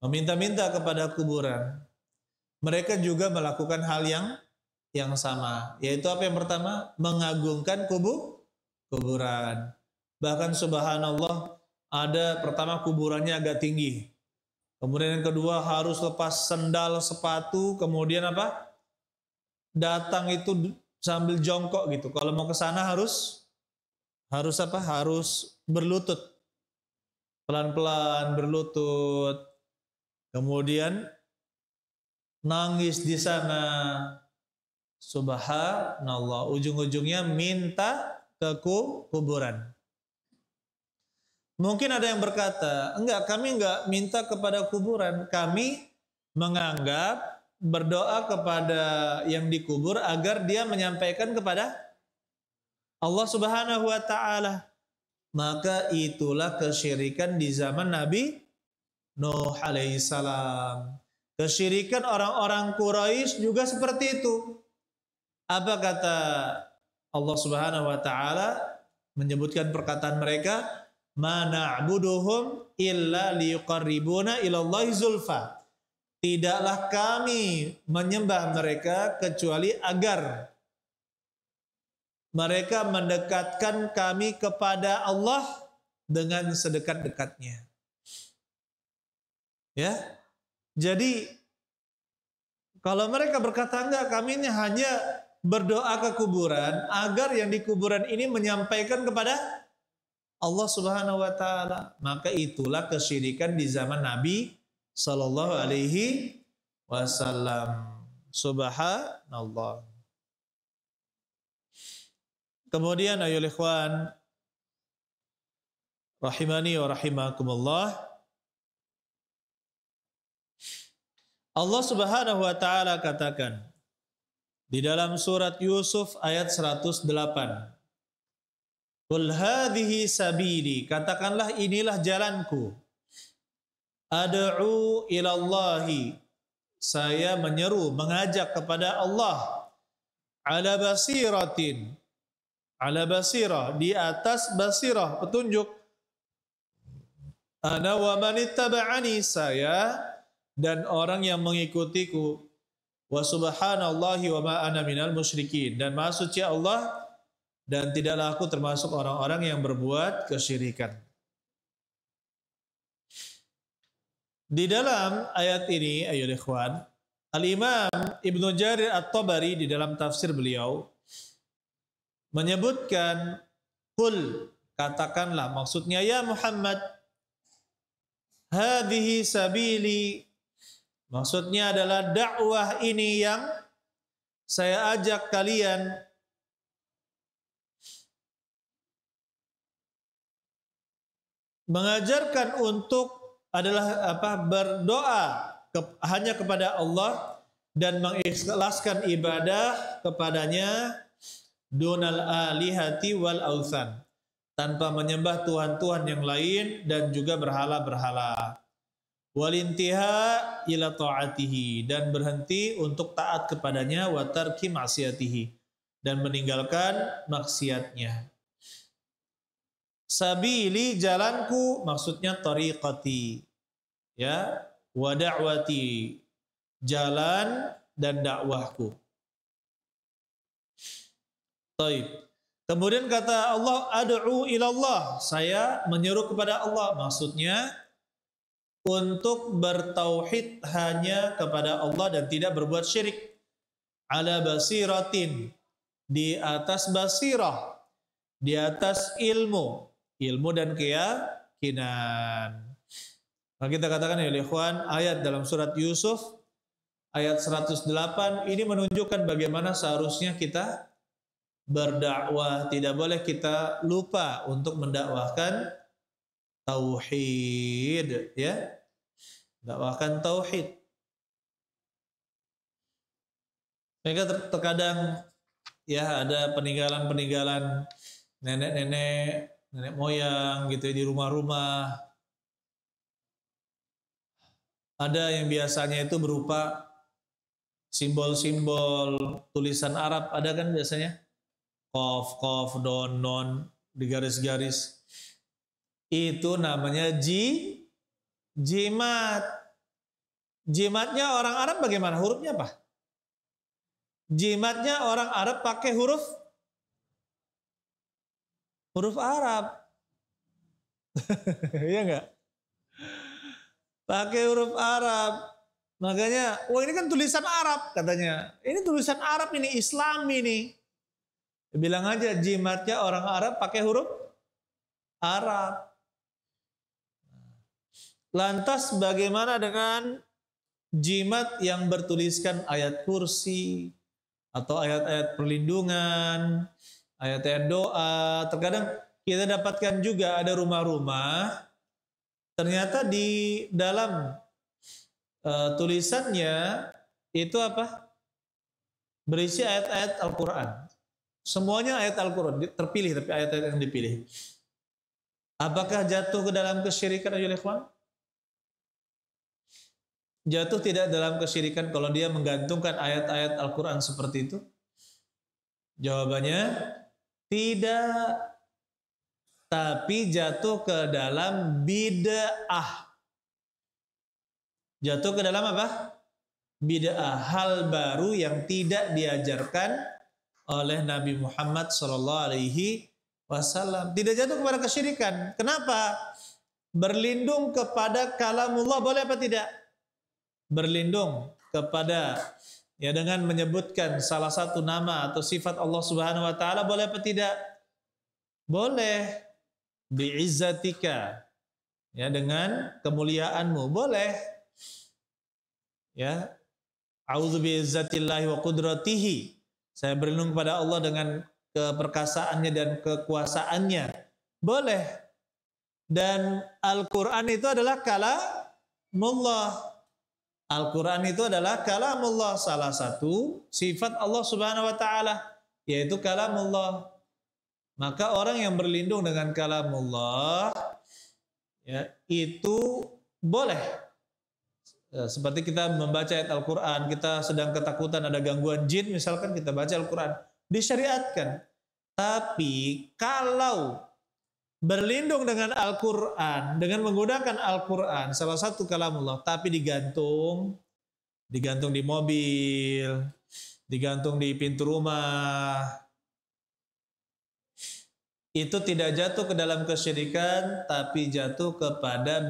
meminta-minta kepada kuburan, mereka juga melakukan hal yang sama, yaitu apa yang pertama? Mengagungkan kuburan. Bahkan subhanallah, ada pertama kuburannya agak tinggi, kemudian yang kedua harus lepas sendal sepatu, kemudian apa? Datang itu sambil jongkok gitu. Kalau mau ke sana harus apa? Harus berlutut. Pelan-pelan berlutut. Kemudian nangis di sana. Subhanallah. Ujung-ujungnya minta ke kuburan. Mungkin ada yang berkata, enggak, kami enggak minta kepada kuburan. Kami menganggap berdoa kepada yang dikubur agar dia menyampaikan kepada Allah Subhanahu wa ta'ala. Maka itulah kesyirikan di zaman Nabi Nuh alaihissalam. Kesyirikan orang-orang Quraisy juga seperti itu. Apa kata Allah Subhanahu wa ta'ala menyebutkan perkataan mereka? Ma na'buduhum illa liyuqarribuna ilallahi zulfa. Tidaklah kami menyembah mereka kecuali agar mereka mendekatkan kami kepada Allah dengan sedekat-dekatnya. Ya. Jadi kalau mereka berkata enggak, kami ini hanya berdoa ke kuburan agar yang di kuburan ini menyampaikan kepada Allah Subhanahu wa taala, maka itulah kesyirikan di zaman Nabi sallallahu alaihi wasallam. Subhanallah. Kemudian ayol ikhwan rahimani wa rahimakumullah, Allah Subhanahu wa taala katakan di dalam surat Yusuf ayat 108, Qul hadhihi sabili, katakanlah inilah jalanku, ad'u ilallahi, saya menyeru, mengajak kepada Allah, ala basiratin, ala basirah, di atas basirah, petunjuk, ana wa manittaba'ani, saya dan orang yang mengikutiku, wa subhanallahi wa ma ana minal musyrikin, dan maha suci Allah dan tidaklah aku termasuk orang-orang yang berbuat kesyirikan. Di dalam ayat ini ayyuhal ikhwan, Al-Imam Ibnu Jarir At-Tabari di dalam tafsir beliau menyebutkan, qul, katakanlah, maksudnya ya Muhammad, hadhihi sabili, maksudnya adalah dakwah ini yang saya ajak kalian mengajarkan untuk adalah berdoa hanya kepada Allah dan mengikhlaskan ibadah kepadanya dunal alihati wal authan, tanpa menyembah tuhan-tuhan yang lain dan juga berhala-berhala. Walintiha ila ta'atihi, dan berhenti untuk taat kepadanya, wa tarki maksiatihi, dan meninggalkan maksiatnya. Sabili, jalanku, maksudnya tariqati, ya, wa da'wati, jalan dan dakwahku. Taib. Kemudian kata Allah, ad'u ilallah, saya menyeru kepada Allah, maksudnya untuk bertauhid hanya kepada Allah dan tidak berbuat syirik. Ala basiratin, di atas basirah, di atas ilmu dan keyakinan. Nah, kita katakan ya ikhwan, ayat dalam surat Yusuf ayat 108 ini menunjukkan bagaimana seharusnya kita berdakwah. Tidak boleh kita lupa untuk mendakwahkan tauhid, ya. Dakwahkan tauhid. Mereka terkadang ya ada peninggalan-peninggalan nenek moyang gitu ya, di rumah-rumah. Ada yang biasanya itu berupa simbol-simbol tulisan Arab, ada kan biasanya? Qaf, don, non, di garis-garis. Itu namanya jimat. Jimatnya orang Arab bagaimana? Hurufnya apa? Jimatnya orang Arab pakai huruf Arab. Iya enggak? Pakai huruf Arab. Makanya, wah ini kan tulisan Arab katanya. Ini tulisan Arab, ini Islam ini. Bilang aja jimatnya orang Arab pakai huruf Arab. Lantas bagaimana dengan jimat yang bertuliskan ayat kursi atau ayat-ayat perlindungan, ayat-ayat doa? Terkadang kita dapatkan juga ada rumah-rumah ternyata di dalam tulisannya itu apa? Berisi ayat-ayat Al-Quran. Semuanya ayat Al-Quran terpilih, tapi ayat-ayat yang dipilih. Apakah jatuh ke dalam kesyirikan ayyuhal ikhwan? Jatuh tidak dalam kesyirikan kalau dia menggantungkan ayat-ayat Al-Quran seperti itu? Jawabannya tidak. Tapi jatuh ke dalam bid'ah. Jatuh ke dalam apa? Bid'ah, hal baru yang tidak diajarkan oleh Nabi Muhammad SAW. Tidak jatuh kepada kesyirikan. Kenapa? Berlindung kepada kalamullah boleh apa tidak? Berlindung kepada, ya, dengan menyebutkan salah satu nama atau sifat Allah Subhanahu wa taala boleh apa tidak? Boleh. Bi'izzatika, ya, dengan kemuliaanmu boleh. Ya. A'udzu bi'izzatillahi wa qudratihi. Saya berlindung kepada Allah dengan keperkasaannya dan kekuasaannya. Boleh. Dan Al-Qur'an itu adalah kalamullah. Al-Quran itu adalah kalamullah, salah satu sifat Allah Subhanahu wa taala, yaitu kalamullah. Maka orang yang berlindung dengan kalamullah, ya, itu boleh. Seperti kita membaca ayat Al-Quran, kita sedang ketakutan ada gangguan jin, misalkan kita baca Al-Quran, disyariatkan. Tapi kalau berlindung dengan Al-Quran, dengan menggunakan Al-Quran, salah satu kalamullah, tapi digantung di mobil, digantung di pintu rumah, itu tidak jatuh ke dalam kesyirikan, tapi jatuh kepada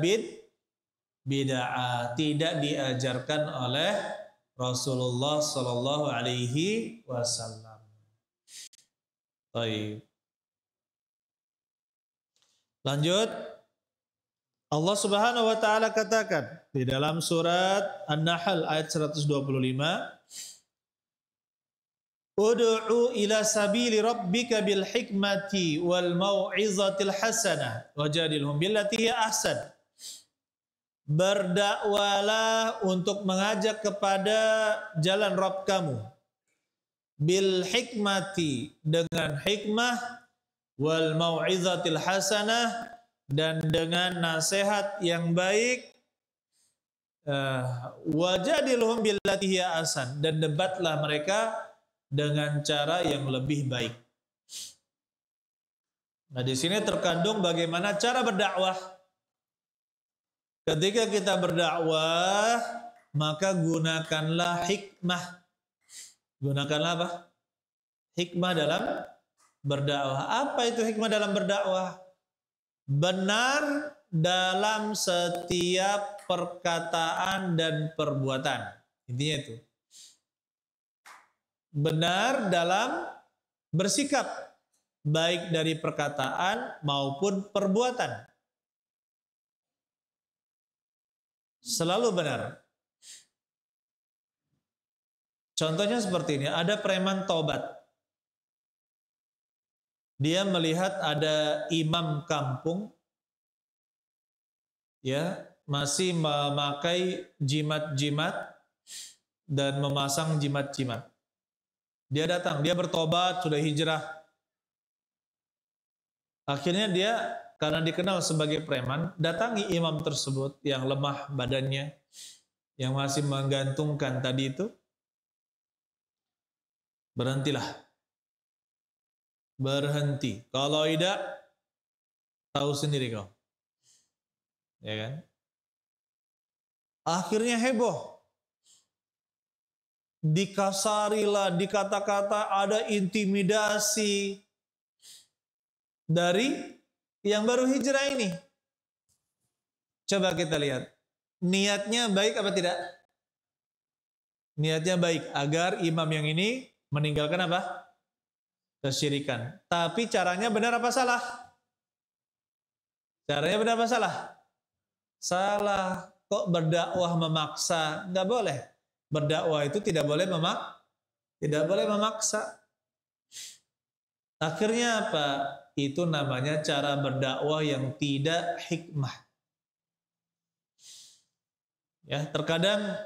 bid'ah, tidak diajarkan oleh Rasulullah Sallallahu Alaihi Wasallam. Baik. Lanjut, Allah Subhanahu wa taala katakan di dalam surat An-Nahl ayat 125, Ud'u ila sabili rabbika bil hikmati wal mau'izatil hasanah wajadilhum billati hiya ahsan. Berdakwalah untuk mengajak kepada jalan Rabb kamu bil hikmati, dengan hikmah, wal mau'izatil hasanah, dan dengan nasihat yang baik, wajadilhum billati hiya ahsan, dan debatlah mereka dengan cara yang lebih baik. Nah, di sini terkandung bagaimana cara berdakwah. Ketika kita berdakwah, maka gunakanlah hikmah. Gunakanlah apa? Hikmah dalam berdakwah. Apa itu hikmah dalam berdakwah? Benar dalam setiap perkataan dan perbuatan. Intinya itu. Benar dalam bersikap, baik dari perkataan maupun perbuatan. Selalu benar. Contohnya seperti ini, ada preman tobat. Dia melihat ada imam kampung ya masih memakai jimat-jimat dan memasang jimat-jimat. Dia datang, dia bertobat, sudah hijrah. Akhirnya dia, karena dikenal sebagai preman, datangi imam tersebut yang lemah badannya, yang masih menggantungkan tadi itu. Berhentilah. Berhenti. Kalau tidak, tahu sendiri kau. Ya kan? Akhirnya heboh. Dikasarilah, dikata-kata, ada intimidasi dari yang baru hijrah ini. Coba kita lihat. Niatnya baik apa tidak? Niatnya baik agar imam yang ini meninggalkan apa? Kesyirikan. Tapi caranya benar apa salah? Caranya benar apa salah? Salah. Kok berdakwah memaksa? Nggak boleh. Berdakwah itu tidak boleh memaksa. Akhirnya apa? Itu namanya cara berdakwah yang tidak hikmah. Ya, terkadang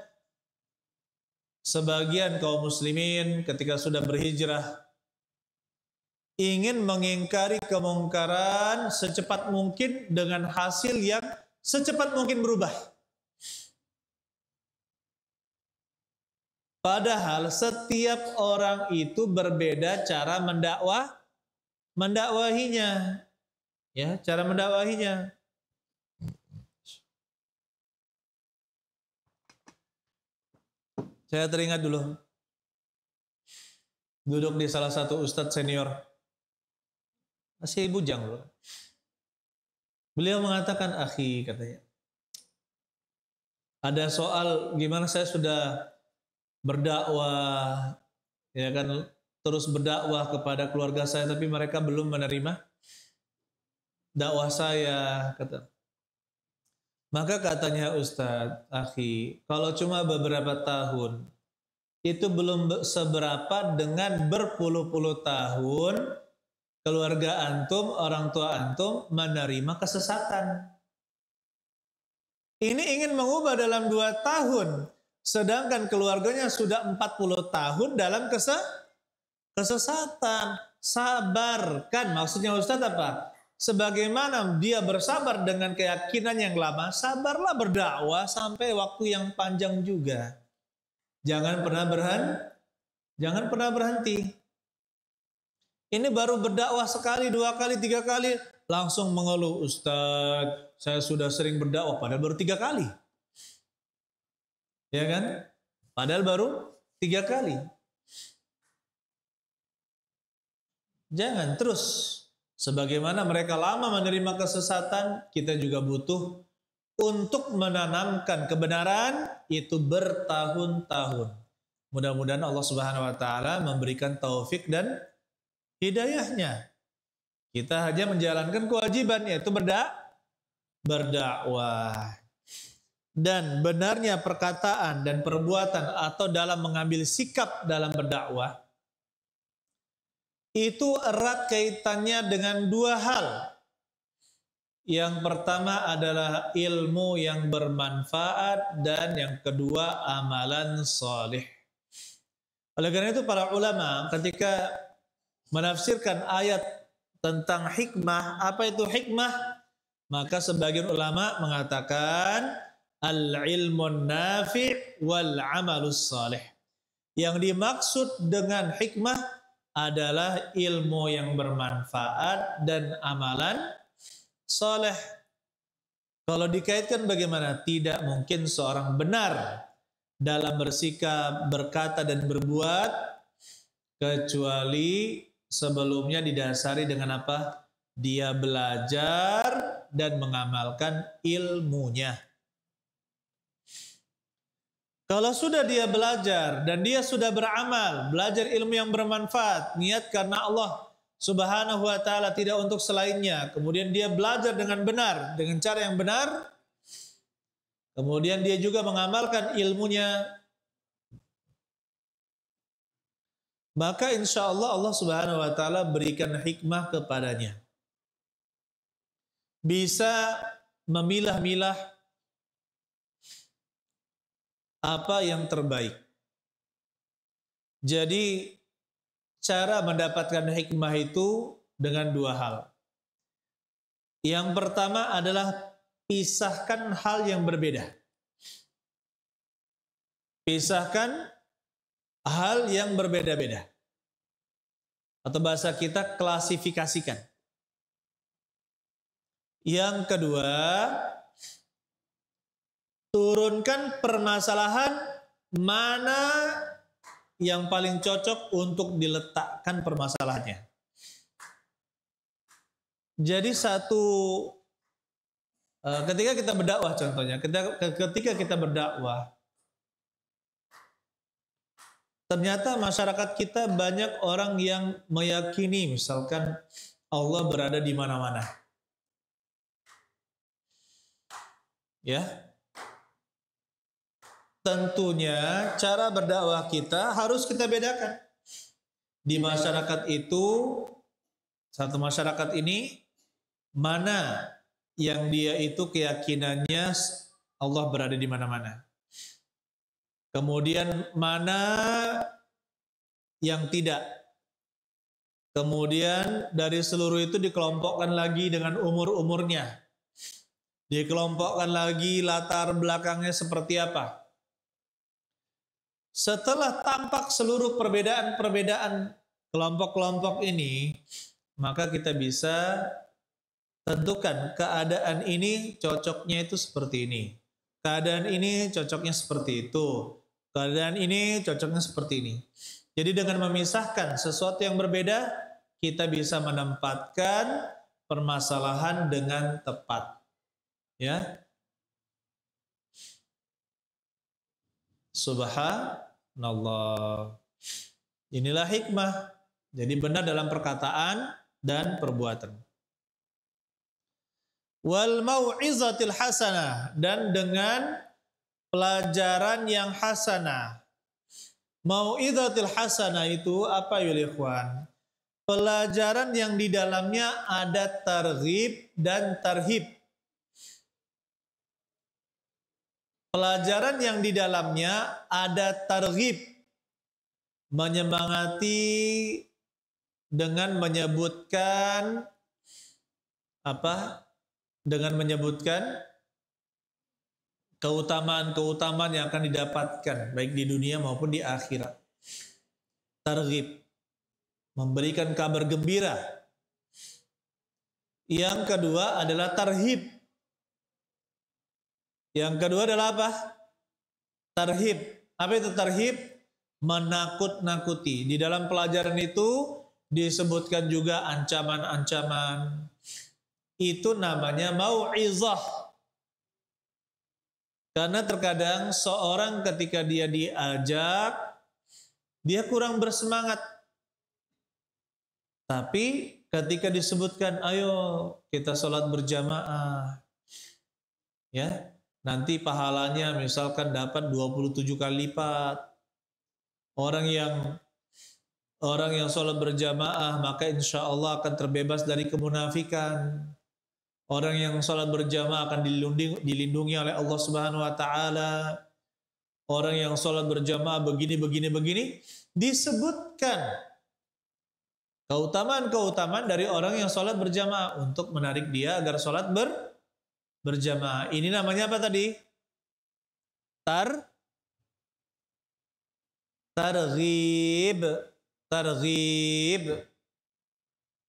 sebagian kaum muslimin ketika sudah berhijrah ingin mengingkari kemungkaran secepat mungkin dengan hasil yang secepat mungkin berubah. Padahal setiap orang itu berbeda cara mendakwahinya. Ya, cara mendakwahinya. Saya teringat dulu duduk di salah satu ustadz senior, masih bujang loh. Beliau mengatakan, akhi, katanya, ada soal gimana saya sudah berdakwah, ya kan, terus berdakwah kepada keluarga saya, tapi mereka belum menerima dakwah saya, kata. Maka katanya Ustadz, akhi, kalau cuma beberapa tahun, itu belum seberapa dengan berpuluh-puluh tahun keluarga antum, orang tua antum menerima kesesatan. Ini ingin mengubah dalam 2 tahun. Sedangkan keluarganya sudah 40 tahun dalam kesesatan. Sabarkan. Maksudnya Ustadz apa? Sebagaimana dia bersabar dengan keyakinan yang lama, sabarlah berdakwah sampai waktu yang panjang juga. Jangan pernah berhenti. Ini baru berdakwah sekali, 2 kali, 3 kali, langsung mengeluh, Ustadz, saya sudah sering berdakwah, padahal baru 3 kali. Ya kan? Padahal baru 3 kali. Jangan terus. Sebagaimana mereka lama menerima kesesatan, kita juga butuh untuk menanamkan kebenaran itu bertahun-tahun. Mudah-mudahan Allah Subhanahu wa taala memberikan taufik dan hidayahnya. Kita hanya menjalankan kewajiban, yaitu berdakwah. Dan benarnya perkataan dan perbuatan atau dalam mengambil sikap dalam berdakwah itu erat kaitannya dengan dua hal. Yang pertama adalah ilmu yang bermanfaat dan yang kedua amalan soleh. Oleh karena itu para ulama ketika menafsirkan ayat tentang hikmah, apa itu hikmah? Maka sebagian ulama mengatakan al-ilmun nafi' wal amalus soleh. Yang dimaksud dengan hikmah adalah ilmu yang bermanfaat dan amalan soleh. Kalau dikaitkan bagaimana? Tidak mungkin seorang benar dalam bersikap, berkata dan berbuat kecuali sebelumnya didasari dengan apa? Dia belajar dan mengamalkan ilmunya. Kalau sudah dia belajar dan dia sudah beramal, belajar ilmu yang bermanfaat, niat karena Allah Subhanahu wa ta'ala, tidak untuk selainnya, kemudian dia belajar dengan benar, dengan cara yang benar, kemudian dia juga mengamalkan ilmunya, maka insya Allah Allah Subhanahu wa ta'ala berikan hikmah kepadanya. Bisa memilah-milah apa yang terbaik. Jadi cara mendapatkan hikmah itu dengan dua hal. Yang pertama adalah pisahkan hal yang berbeda. Pisahkan hal yang berbeda-beda. Atau bahasa kita klasifikasikan. Yang kedua, turunkan permasalahan mana yang paling cocok untuk diletakkan permasalahannya. Jadi ketika kita berdakwah, contohnya, ketika kita berdakwah, ternyata masyarakat kita banyak orang yang meyakini misalkan Allah berada di mana-mana. Ya. Tentunya cara berdakwah kita harus kita bedakan. Di masyarakat itu, satu masyarakat ini, mana yang dia itu keyakinannya Allah berada di mana-mana. Kemudian mana yang tidak. Kemudian dari seluruh itu dikelompokkan lagi dengan umur-umurnya. Dikelompokkan lagi latar belakangnya seperti apa. Setelah tampak seluruh perbedaan-perbedaan kelompok-kelompok ini, maka kita bisa tentukan keadaan ini cocoknya itu seperti ini. Keadaan ini cocoknya seperti itu. Keadaan ini cocoknya seperti ini. Jadi dengan memisahkan sesuatu yang berbeda, kita bisa menempatkan permasalahan dengan tepat. Ya. Subhanallah. Inilah hikmah. Jadi benar dalam perkataan dan perbuatan. Wal mau'izatil hasanah, dan dengan pelajaran yang hasanah. Mau'izatil hasanah itu apa ya ikhwan? Pelajaran yang di dalamnya ada targhib dan tarhib. Pelajaran yang di dalamnya ada targhib, menyemangati dengan menyebutkan apa? Dengan menyebutkan keutamaan-keutamaan yang akan didapatkan baik di dunia maupun di akhirat. Targhib, memberikan kabar gembira. Yang kedua adalah tarhib. Yang kedua adalah apa? Tarhib. Apa itu tarhib? Menakut-nakuti. Di dalam pelajaran itu disebutkan juga ancaman-ancaman. Itu namanya mau'izah. Karena terkadang seorang ketika dia diajak, dia kurang bersemangat. Tapi ketika disebutkan, ayo kita sholat berjamaah. Ya. Nanti pahalanya misalkan dapat 27 kali lipat. Orang yang Orang yang sholat berjamaah maka insya Allah akan terbebas dari kemunafikan. Orang yang sholat berjamaah akan dilindungi oleh Allah Subhanahu Wa Taala. Orang yang sholat berjamaah begini. Disebutkan keutamaan dari orang yang sholat berjamaah untuk menarik dia agar sholat berjamaah. Ini namanya apa tadi? Targhib,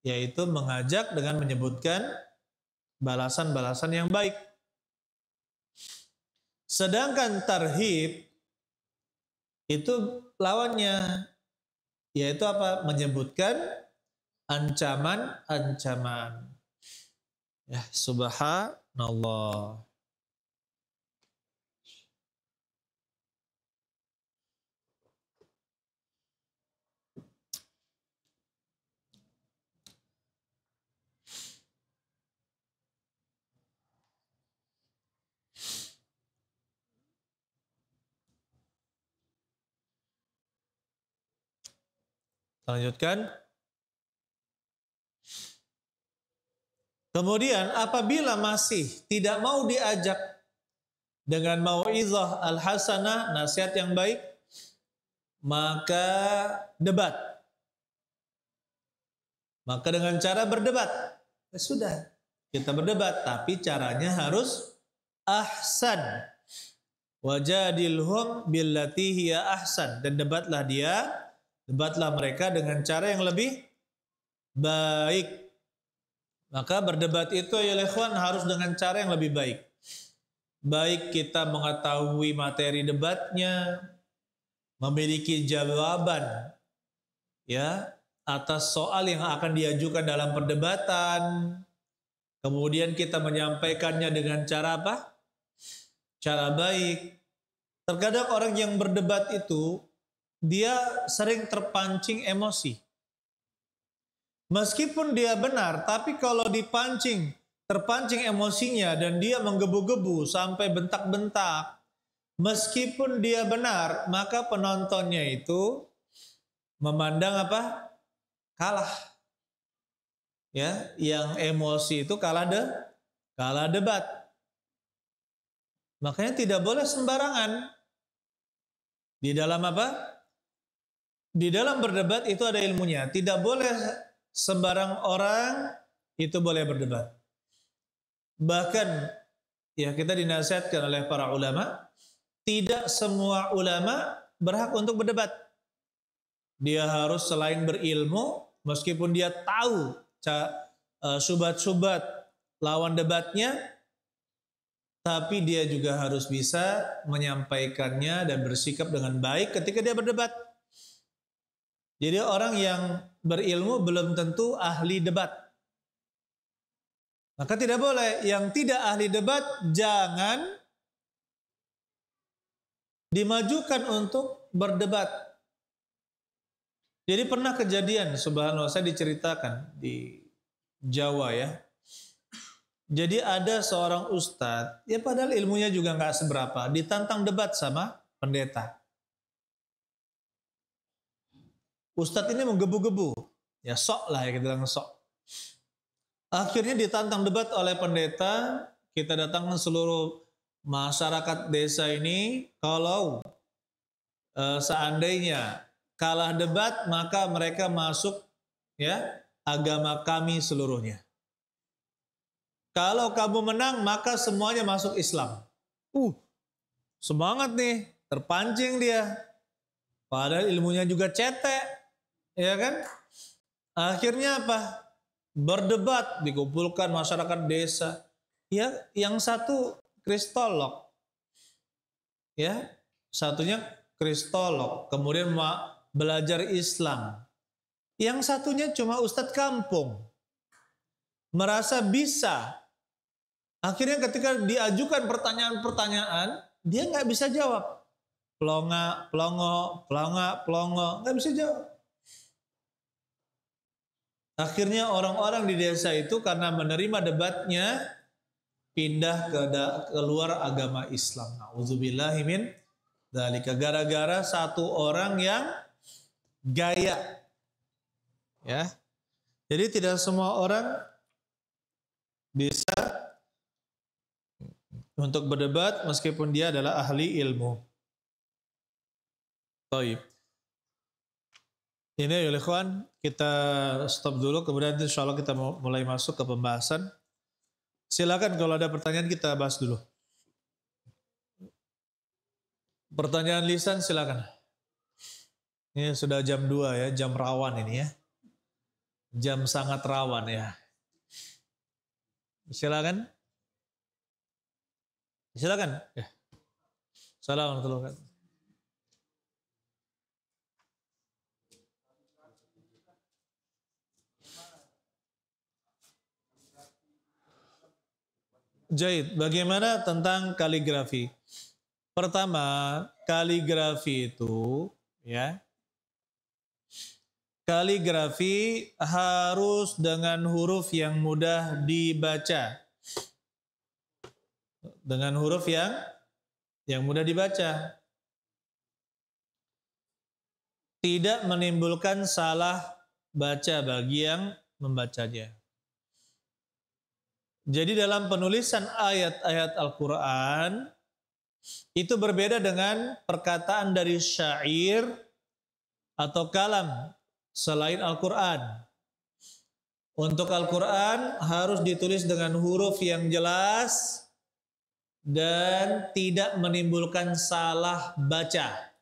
yaitu mengajak dengan menyebutkan balasan-balasan yang baik. Sedangkan tarhib itu lawannya, yaitu apa? Menyebutkan ancaman-ancaman. Ya, subhanallah. Lanjutkan. Kemudian apabila masih tidak mau diajak dengan mau'izah al-hasanah, nasihat yang baik, maka debat. Maka dengan cara berdebat. Ya sudah, kita berdebat, tapi caranya harus ahsan. Wajadilhum billati hiya ahsan, dan debatlah mereka dengan cara yang lebih baik. Maka berdebat itu ya ikhwan harus dengan cara yang lebih baik. Baik kita mengetahui materi debatnya, memiliki jawaban ya atas soal yang akan diajukan dalam perdebatan. Kemudian kita menyampaikannya dengan cara apa? Cara baik. Terkadang orang yang berdebat itu dia sering terpancing emosi. Meskipun dia benar, tapi kalau terpancing emosinya dan dia menggebu-gebu sampai bentak-bentak, meskipun dia benar, maka penontonnya itu memandang apa? Kalah. Ya, yang emosi itu kalah debat. Makanya tidak boleh sembarangan. Di dalam apa? Di dalam berdebat itu ada ilmunya. Tidak boleh sembarang orang itu boleh berdebat. Bahkan ya kita dinasihatkan oleh para ulama, tidak semua ulama berhak untuk berdebat. Dia harus selain berilmu, meskipun dia tahu syubhat-syubhat lawan debatnya, tapi dia juga harus bisa menyampaikannya dan bersikap dengan baik ketika dia berdebat. Jadi orang yang berilmu belum tentu ahli debat. Maka tidak boleh yang tidak ahli debat jangan dimajukan untuk berdebat. Jadi pernah kejadian, subhanallah, saya diceritakan di Jawa ya. Jadi ada seorang ustadz, ya padahal ilmunya juga nggak seberapa, ditantang debat sama pendeta. Ustadz ini menggebu-gebu, ya sok lah ya kita bilang sok. Akhirnya ditantang debat oleh pendeta, kita datangkan seluruh masyarakat desa ini, kalau seandainya kalah debat maka mereka masuk ya agama kami seluruhnya. Kalau kamu menang maka semuanya masuk Islam. Semangat nih, terpancing dia. Padahal ilmunya juga cetek. Ya kan? Akhirnya apa? Berdebat, dikumpulkan masyarakat desa. Ya, yang satu kristolog. Ya, satunya kristolog, kemudian belajar Islam. Yang satunya cuma ustadz kampung. Merasa bisa. Akhirnya ketika diajukan pertanyaan-pertanyaan, dia nggak bisa jawab. Pelongo, nggak bisa jawab. Akhirnya orang-orang di desa itu karena menerima debatnya pindah keluar agama Islam. Nauzubillahi min dzalika, gara-gara satu orang yang gaya Ya. Jadi tidak semua orang bisa untuk berdebat meskipun dia adalah ahli ilmu. Baik. Ini ya ikhwan, kita stop dulu, kemudian insya Allah kita mulai masuk ke pembahasan. Silakan kalau ada pertanyaan kita bahas dulu. Pertanyaan lisan silakan. Ini sudah jam 2 ya, jam rawan ini ya. Jam sangat rawan ya. Silakan. Silakan. Ya. Assalamualaikum warahmatullahi wabarakatuh. Jahid, bagaimana tentang kaligrafi? Pertama, kaligrafi itu ya. Kaligrafi harus dengan huruf yang mudah dibaca. Dengan huruf yang mudah dibaca. Tidak menimbulkan salah baca bagi yang membacanya. Jadi dalam penulisan ayat-ayat Al-Quran itu berbeda dengan perkataan dari syair atau kalam selain Al-Quran. Untuk Al-Quran harus ditulis dengan huruf yang jelas dan tidak menimbulkan salah baca.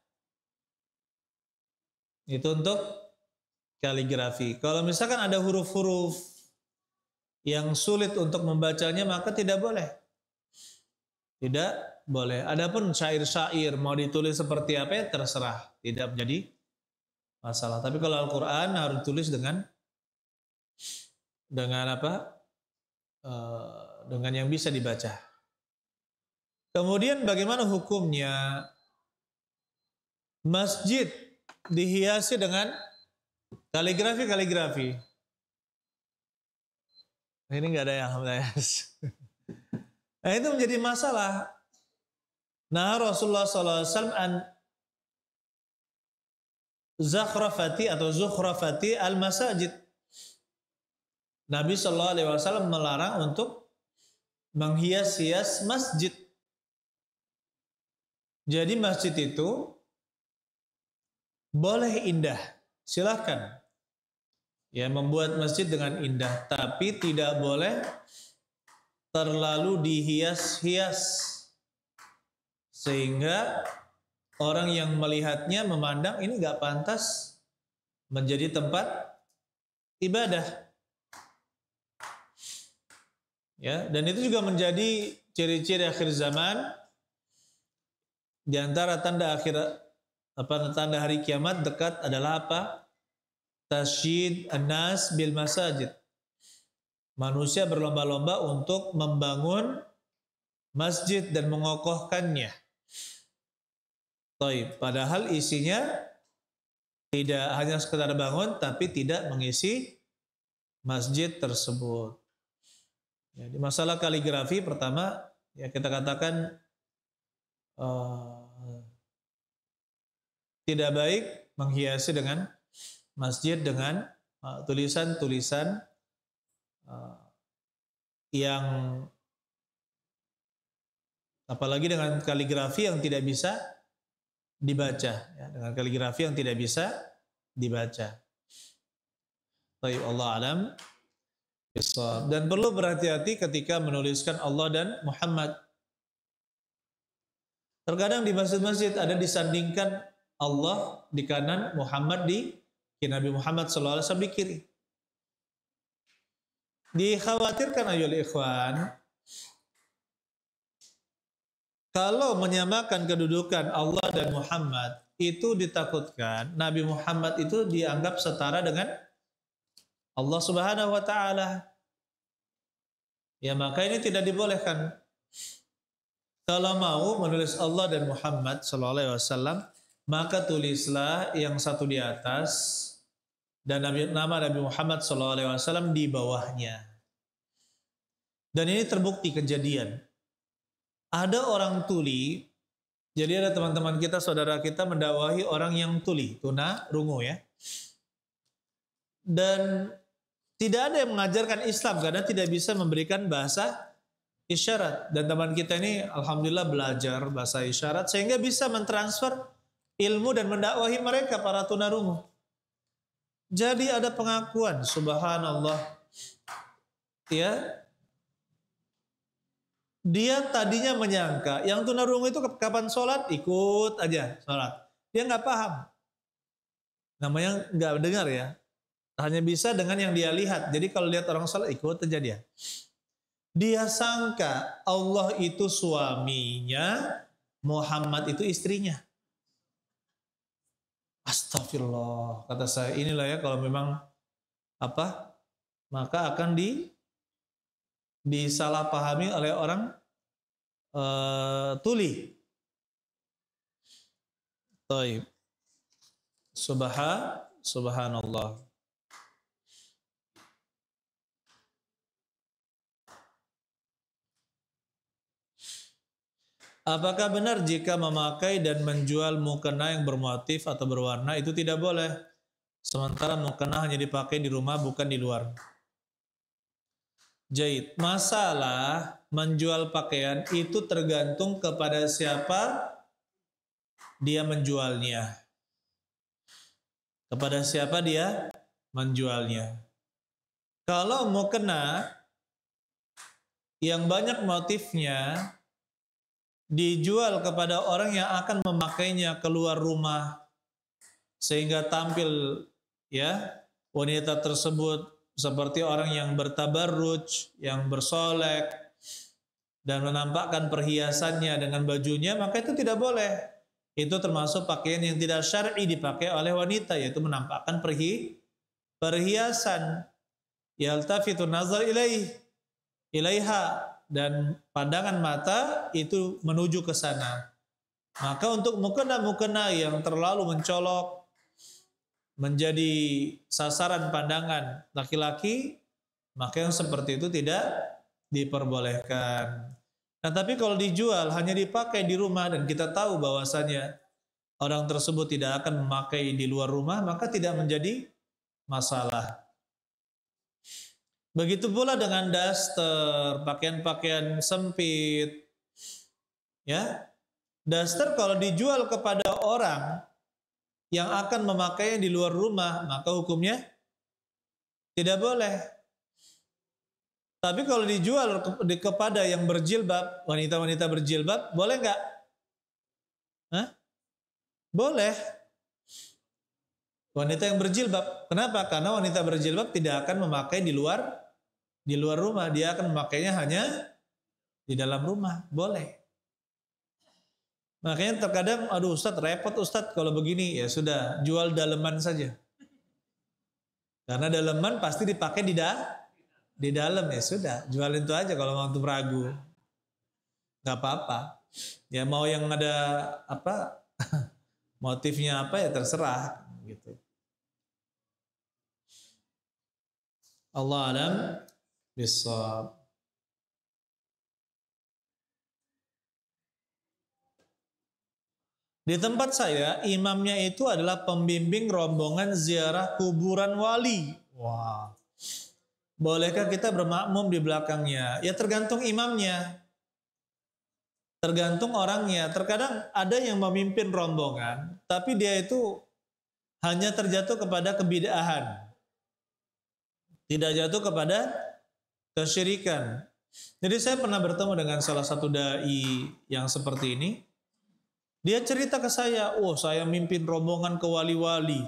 Itu untuk kaligrafi. Kalau misalkan ada huruf-huruf yang sulit untuk membacanya, maka tidak boleh. Tidak boleh. Adapun syair-syair mau ditulis seperti apa ya terserah, tidak menjadi masalah. Tapi kalau Al-Quran harus ditulis dengan apa? Dengan yang bisa dibaca. Kemudian bagaimana hukumnya masjid dihiasi dengan kaligrafi? Ini nggak ada yang bahas. Nah, itu menjadi masalah. Nah, Rasulullah SAW zakhrafati atau zukhrafati al-masajid. Nabi SAW melarang untuk menghias-hias masjid. Jadi masjid itu boleh indah, silakan. Ya, membuat masjid dengan indah, tapi tidak boleh terlalu dihias-hias sehingga orang yang melihatnya memandang ini gak pantas menjadi tempat ibadah. Ya, dan itu juga menjadi ciri-ciri akhir zaman. Di antara tanda tanda hari kiamat dekat adalah apa? Tasyid an-nas bil masajid. Manusia berlomba-lomba untuk membangun masjid dan mengokohkannya. Padahal isinya tidak hanya sekedar bangun, tapi tidak mengisi masjid tersebut. Jadi masalah kaligrafi pertama ya kita katakan tidak baik menghiasi dengan masjid dengan tulisan-tulisan yang apalagi dengan kaligrafi yang tidak bisa dibaca, ya, dengan kaligrafi yang tidak bisa dibaca. Baik, Allah alam. Dan perlu berhati-hati ketika menuliskan Allah dan Muhammad. Terkadang di masjid-masjid ada disandingkan Allah di kanan, Muhammad di Nabi Muhammad SAW di kiri. Dikhawatirkan ayolah ikhwan, kalau menyamakan kedudukan Allah dan Muhammad, itu ditakutkan Nabi Muhammad itu dianggap setara dengan Allah Subhanahu wa Ta'ala. Ya, maka ini tidak dibolehkan. Kalau mau menulis Allah dan Muhammad SAW, maka tulislah yang satu di atas dan nama Nabi Muhammad SAW di bawahnya. Dan ini terbukti kejadian. Ada orang tuli, jadi ada teman-teman kita, saudara kita mendakwahi orang yang tuli, tuna rungu ya. Dan tidak ada yang mengajarkan Islam karena tidak bisa memberikan bahasa isyarat. Dan teman kita ini alhamdulillah belajar bahasa isyarat sehingga bisa mentransfer ilmu dan mendakwahi mereka para tunarungu. Jadi ada pengakuan, subhanallah. Ya. Dia tadinya menyangka yang tunarungu itu kapan sholat ikut aja sholat. Dia nggak paham. Namanya nggak dengar ya. Hanya bisa dengan yang dia lihat. Jadi kalau lihat orang sholat ikut aja dia. Dia sangka Allah itu suaminya, Muhammad itu istrinya. Astagfirullah, kata saya, inilah ya kalau memang apa, maka akan disalahpahami oleh orang tuli. Taib. Subhanallah. Apakah benar jika memakai dan menjual mukena yang bermotif atau berwarna itu tidak boleh? Sementara mukena hanya dipakai di rumah bukan di luar. Jahit. Masalah menjual pakaian itu tergantung kepada siapa dia menjualnya. Kepada siapa dia menjualnya. Kalau mukena yang banyak motifnya dijual kepada orang yang akan memakainya keluar rumah sehingga tampil ya wanita tersebut seperti orang yang bertabarruj, yang bersolek dan menampakkan perhiasannya dengan bajunya, maka itu tidak boleh. Itu termasuk pakaian yang tidak syar'i dipakai oleh wanita, yaitu menampakkan perhiasan. Yaltafitu nazar ilaiha, dan pandangan mata itu menuju ke sana. Maka untuk mukena-mukena yang terlalu mencolok menjadi sasaran pandangan laki-laki, maka yang seperti itu tidak diperbolehkan. Nah, tapi kalau dijual hanya dipakai di rumah dan kita tahu bahwasanya orang tersebut tidak akan memakai di luar rumah, maka tidak menjadi masalah. Begitu pula dengan daster, pakaian-pakaian sempit. Ya. Daster kalau dijual kepada orang yang akan memakainya di luar rumah, maka hukumnya tidak boleh. Tapi kalau dijual kepada yang berjilbab, wanita-wanita berjilbab, boleh nggak? Hah? Boleh. Wanita yang berjilbab. Kenapa? Karena wanita berjilbab tidak akan memakai di luar rumah, dia akan memakainya hanya di dalam rumah. Boleh. Makanya terkadang, aduh Ustadz, repot Ustadz kalau begini. Ya sudah, jual daleman saja. Karena daleman pasti dipakai di dalam, ya sudah. Jualin itu aja kalau mau untuk ragu. Gak apa-apa. Ya mau yang ada apa motifnya apa ya terserah gitu. Allah alam bisawab. Di tempat saya, imamnya itu adalah pembimbing rombongan ziarah kuburan wali. Wah. Bolehkah kita bermakmum di belakangnya? Ya tergantung imamnya. Tergantung orangnya. Terkadang ada yang memimpin rombongan, tapi dia itu hanya terjatuh kepada kebid'ahan. Tidak jatuh kepada kesyirikan. Jadi saya pernah bertemu dengan salah satu dai yang seperti ini. Dia cerita ke saya, oh saya mimpin rombongan ke wali-wali.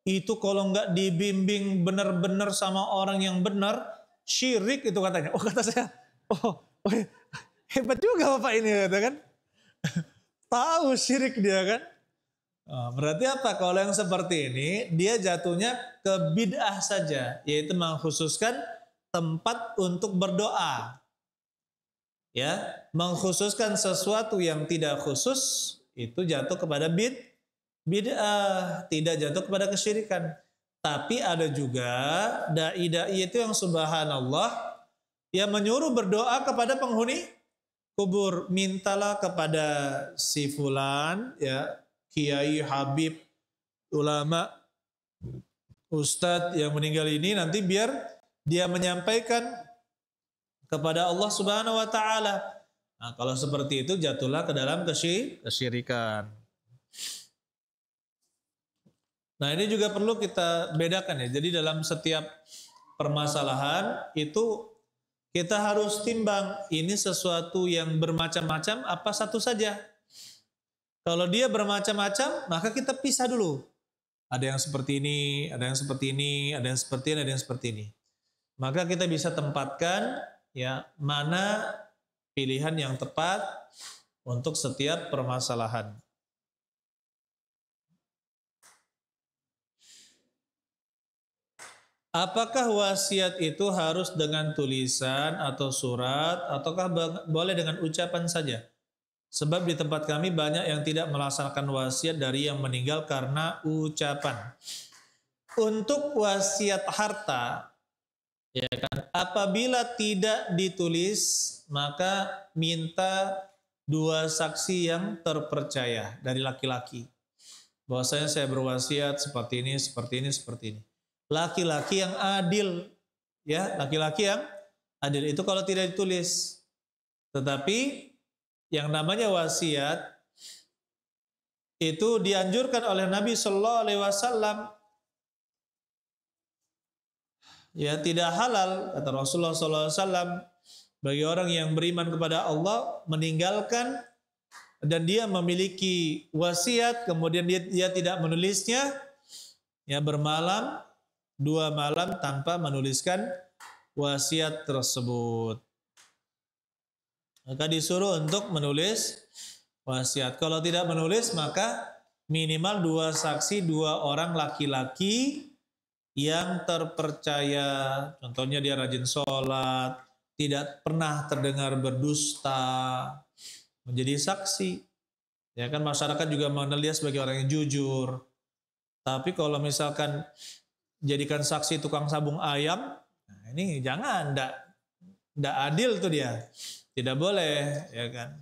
Itu kalau nggak dibimbing benar-benar sama orang yang benar, syirik itu katanya. Oh kata saya, oh hebat juga Bapak ini kata kan. Tahu syirik dia kan. Oh, berarti apa? Kalau yang seperti ini, dia jatuhnya ke bid'ah saja. Yaitu mengkhususkan tempat untuk berdoa. Ya, mengkhususkan sesuatu yang tidak khusus, itu jatuh kepada bid'ah, tidak jatuh kepada kesyirikan. Tapi ada juga dai-dai itu yang subhanallah yang menyuruh berdoa kepada penghuni kubur. Mintalah kepada si fulan, ya, kiai, habib, ulama, ustadz yang meninggal ini nanti biar dia menyampaikan kepada Allah Subhanahu wa taala. Nah, kalau seperti itu jatuhlah ke dalam kesyirikan. Nah, ini juga perlu kita bedakan ya. Jadi dalam setiap permasalahan itu kita harus timbang ini sesuatu yang bermacam-macam apa satu saja. Kalau dia bermacam-macam, maka kita pisah dulu. Ada yang seperti ini, ada yang seperti ini, ada yang seperti ini, ada yang seperti ini. Maka kita bisa tempatkan ya mana pilihan yang tepat untuk setiap permasalahan. Apakah wasiat itu harus dengan tulisan atau surat, ataukah boleh dengan ucapan saja? Sebab di tempat kami banyak yang tidak melaksanakan wasiat dari yang meninggal karena ucapan. Untuk wasiat harta, ya kan, apabila tidak ditulis, maka minta 2 saksi yang terpercaya dari laki-laki. Bahwasanya saya berwasiat seperti ini, seperti ini, seperti ini. Laki-laki yang adil, ya, laki-laki yang adil itu kalau tidak ditulis. Tetapi yang namanya wasiat itu dianjurkan oleh Nabi Shallallahu Alaihi Wasallam. Ya, tidak halal kata Rasulullah Sallallahu Alaihi Wasallam bagi orang yang beriman kepada Allah meninggalkan dan dia memiliki wasiat kemudian dia tidak menulisnya, ya, bermalam 2 malam tanpa menuliskan wasiat tersebut. Maka disuruh untuk menulis wasiat. Kalau tidak menulis maka minimal 2 saksi, 2 orang laki-laki yang terpercaya. Contohnya dia rajin sholat, tidak pernah terdengar berdusta, menjadi saksi. Ya kan, masyarakat juga mengenal dia sebagai orang yang jujur. Tapi kalau misalkan jadikan saksi tukang sabung ayam, nah ini jangan, ndak adil tuh dia, tidak boleh, ya kan.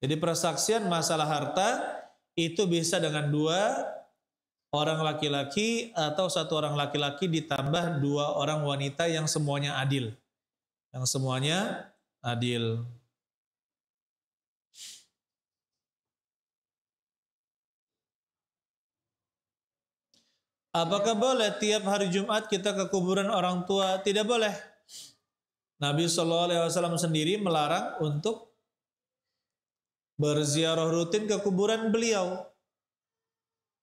Jadi persaksian masalah harta itu bisa dengan 2 orang laki-laki atau 1 orang laki-laki ditambah 2 orang wanita yang semuanya adil, Apakah boleh tiap hari Jumat kita ke kuburan orang tua? Tidak boleh. Nabi Shallallahu Alaihi Wasallam sendiri melarang untuk berziarah rutin ke kuburan beliau.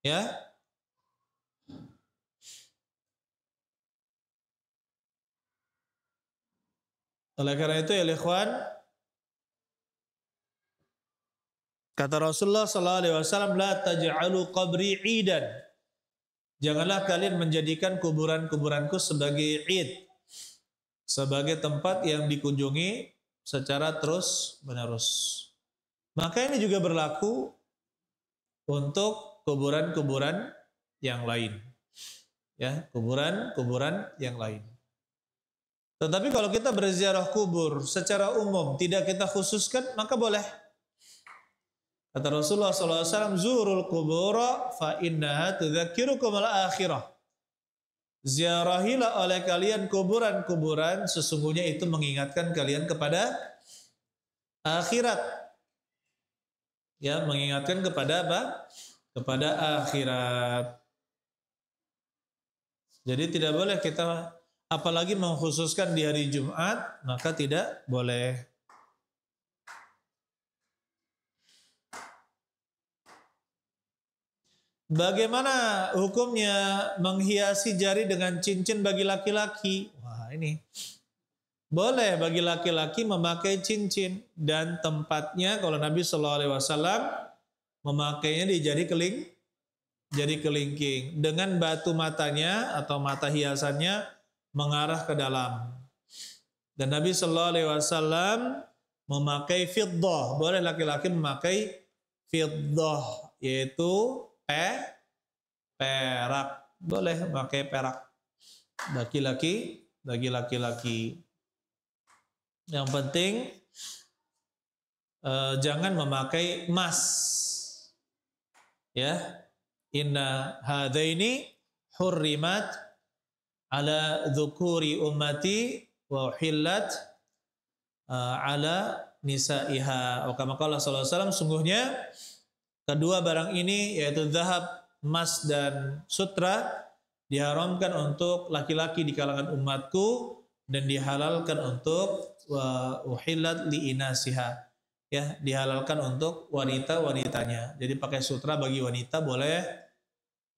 Ya. Oleh karena itu ya ikhwan, kata Rasulullah Shallallahu Alaihi Wasallam, la taj'alu qabri 'idan. Janganlah kalian menjadikan kuburan-kuburanku sebagai id, sebagai tempat yang dikunjungi secara terus-menerus. Maka ini juga berlaku untuk kuburan-kuburan yang lain. Ya, kuburan-kuburan yang lain. Tetapi kalau kita berziarah kubur secara umum, tidak kita khususkan, maka boleh. Kata Rasulullah SAW, zurul kubura fa innaha tudzakirukum al-akhirah. Ziarahilah oleh kalian kuburan-kuburan, sesungguhnya itu mengingatkan kalian kepada akhirat. Ya, mengingatkan kepada apa? Kepada akhirat. Jadi tidak boleh kita, apalagi mengkhususkan di hari Jumat, maka tidak boleh. Bagaimana hukumnya menghiasi jari dengan cincin bagi laki-laki? Wah, ini boleh bagi laki-laki memakai cincin, dan tempatnya kalau Nabi Shallallahu Alaihi Wasallam memakainya di jari kelingking dengan batu matanya atau mata hiasannya mengarah ke dalam. Dan Nabi Shallallahu Alaihi Wasallam memakai fiddah, boleh laki-laki memakai fiddah, yaitu perak, boleh pakai perak bagi laki-laki. Yang penting jangan memakai emas. Ya, inna hadaini hurrimat ala dzukuri ummati wa uhillat ala nisaiha. Kama qala sallallahu alaihi wasallam, sungguhnya kedua barang ini yaitu zahab, emas dan sutra diharamkan untuk laki-laki di kalangan umatku dan dihalalkan untuk uhillat li inasiha. Ya, dihalalkan untuk wanita-wanitanya. Jadi pakai sutra bagi wanita boleh,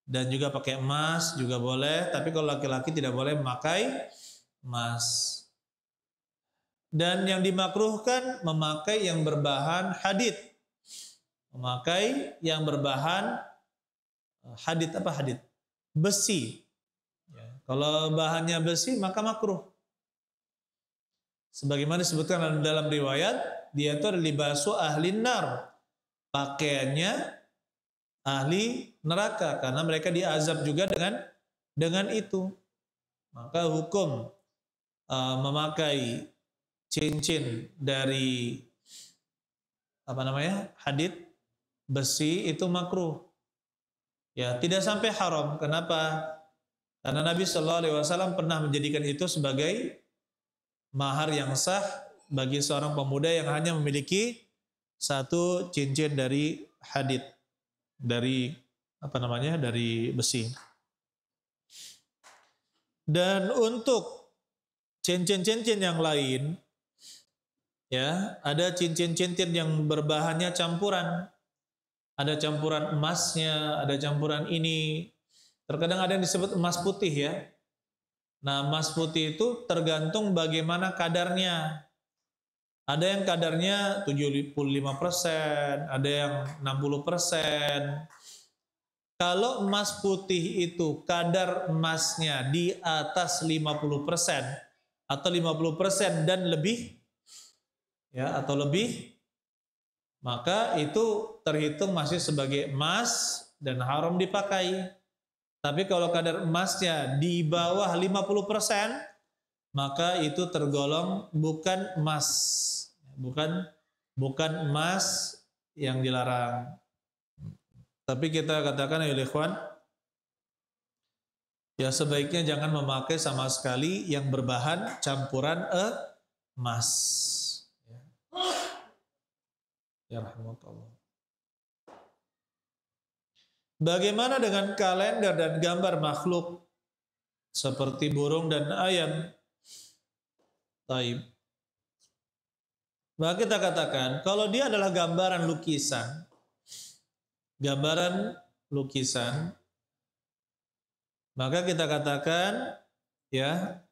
dan juga pakai emas juga boleh, tapi kalau laki-laki tidak boleh memakai emas. Dan yang dimakruhkan memakai yang berbahan hadid. Memakai yang berbahan hadid, apa hadid? Besi. Ya, kalau bahannya besi maka makruh. Sebagaimana disebutkan dalam riwayat, dia itu adalah libasu ahli nar, pakaiannya ahli neraka, karena mereka diazab juga dengan itu. Maka hukum memakai cincin dari hadid besi itu makruh. Ya, tidak sampai haram. Kenapa? Karena Nabi Shallallahu Alaihi Wasallam pernah menjadikan itu sebagai mahar yang sah bagi seorang pemuda yang hanya memiliki satu cincin dari hadid, dari dari besi. Dan untuk cincin-cincin yang lain, ya, ada cincin-cincin yang berbahannya campuran. Ada campuran emasnya, ada campuran ini. Terkadang ada yang disebut emas putih, ya. Nah, emas putih itu tergantung bagaimana kadarnya. Ada yang kadarnya 75%, ada yang 60%. Kalau emas putih itu kadar emasnya di atas 50% atau 50% dan lebih, ya, atau lebih, maka itu terhitung masih sebagai emas dan haram dipakai. Tapi kalau kadar emasnya di bawah 50%, maka itu tergolong bukan emas. Bukan emas yang dilarang. Tapi kita katakan, ya ikhwan, ya sebaiknya jangan memakai sama sekali yang berbahan campuran emas. Ya rahmatullah. Bagaimana dengan kalender dan gambar makhluk seperti burung dan ayam? Taib. Maka kita katakan, kalau dia adalah gambaran lukisan, maka kita katakan, ya,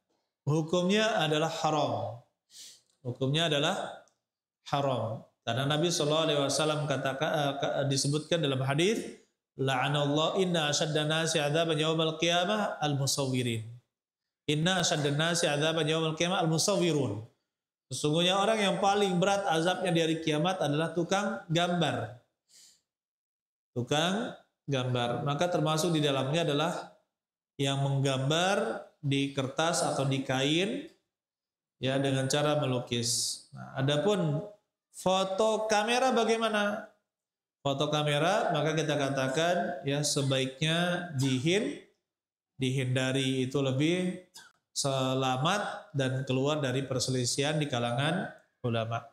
hukumnya adalah haram. Hukumnya adalah haram. Karena Nabi SAW disebutkan dalam hadis, la'anallahu inna asyaddan nasi 'adzaban yaumal qiyamah al-musawwirin. Inna asyaddan nasi 'adzaban yaumal qiyamah al-musawwirun. Sesungguhnya orang yang paling berat azabnya di hari kiamat adalah tukang gambar. Tukang gambar. Maka termasuk di dalamnya adalah yang menggambar di kertas atau di kain, ya, dengan cara melukis. Nah, adapun foto kamera bagaimana? Foto kamera, maka kita katakan, ya, sebaiknya dihindari, itu lebih selamat dan keluar dari perselisihan di kalangan ulama.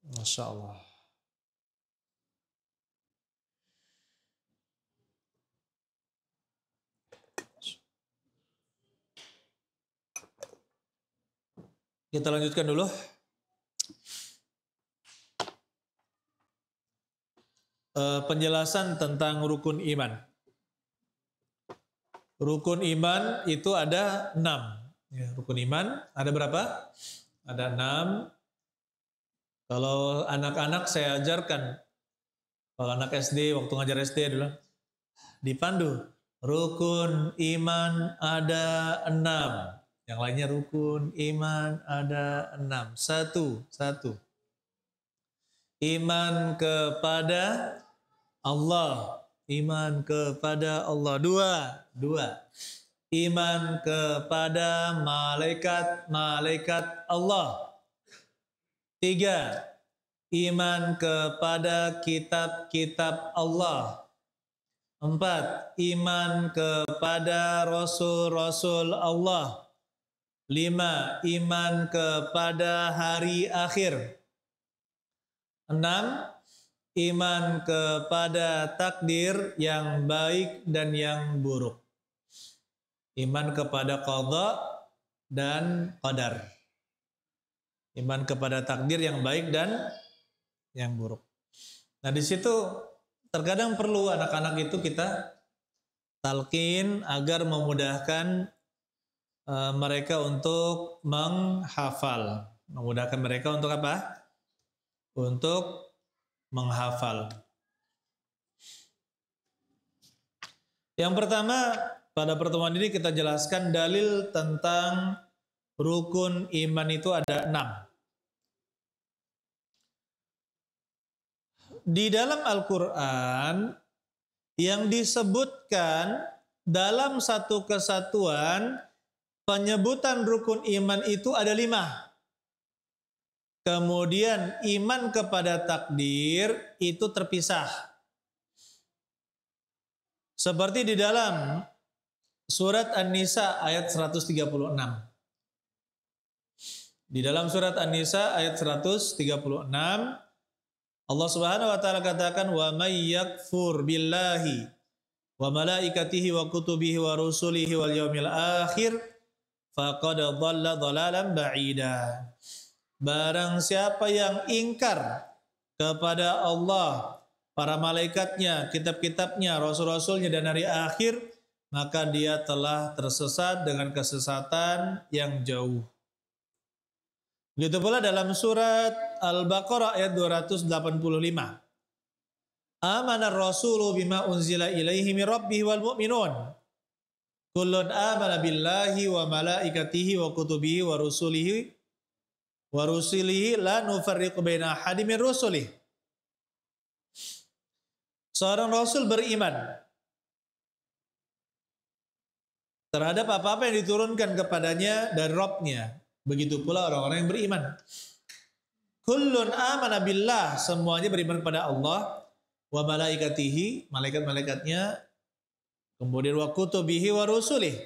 Masya Allah. Kita lanjutkan dulu. Penjelasan tentang rukun iman. Rukun iman itu ada 6. Ya, rukun iman ada berapa? Ada 6. Kalau anak-anak saya ajarkan, kalau anak SD, waktu ngajar SD dulu, dipandu, rukun iman ada 6. Yang lainnya rukun iman ada 6. Satu. Iman kepada Allah. Iman kepada Allah. Dua. Iman kepada malaikat Allah. 3. Iman kepada kitab-kitab Allah. 4. Iman kepada rasul-rasul Allah. 5. Iman kepada hari akhir. 6. Iman kepada takdir yang baik dan yang buruk. Iman kepada qadha dan qadar. Iman kepada takdir yang baik dan yang buruk. Nah, di situ terkadang perlu anak-anak itu kita talqin agar memudahkan mereka untuk menghafal. Memudahkan mereka untuk apa? Untuk menghafal. Yang pertama, pada pertemuan ini kita jelaskan dalil tentang rukun iman itu ada 6. Di dalam Al-Quran yang disebutkan dalam satu kesatuan penyebutan rukun iman itu ada 5. Kemudian iman kepada takdir itu terpisah. Seperti di dalam surat An-Nisa ayat 136. Di dalam surat An-Nisa ayat 136 Allah Subhanahu wa taala katakan wa may yakfur billahi wa malaikatihi wa kutubihi wa rusulihi wal yaumil akhir faqad dhalla dhalalan ba'ida. Barang siapa yang ingkar kepada Allah, para malaikatnya, kitab-kitabnya, rasul-rasulnya dan hari akhir, maka dia telah tersesat dengan kesesatan yang jauh. Begitu pula dalam surat Al-Baqarah ayat 285. Amanar rasulu bima unzila ilaihi min rabbih wal mu'minun. Kullun amana billahi wa malaikatihi wa kutubihi wa rusulihi la nufarriqu baina ahadin min rusulih. Seorang rasul beriman terhadap apa-apa yang diturunkan kepadanya dari Rabb-nya. Begitu pula orang-orang yang beriman. Kullun amana billah, semuanya beriman kepada Allah, wa malaikatihi, malaikat-malaikatnya, kemudian wa kutubihi wa rusulih,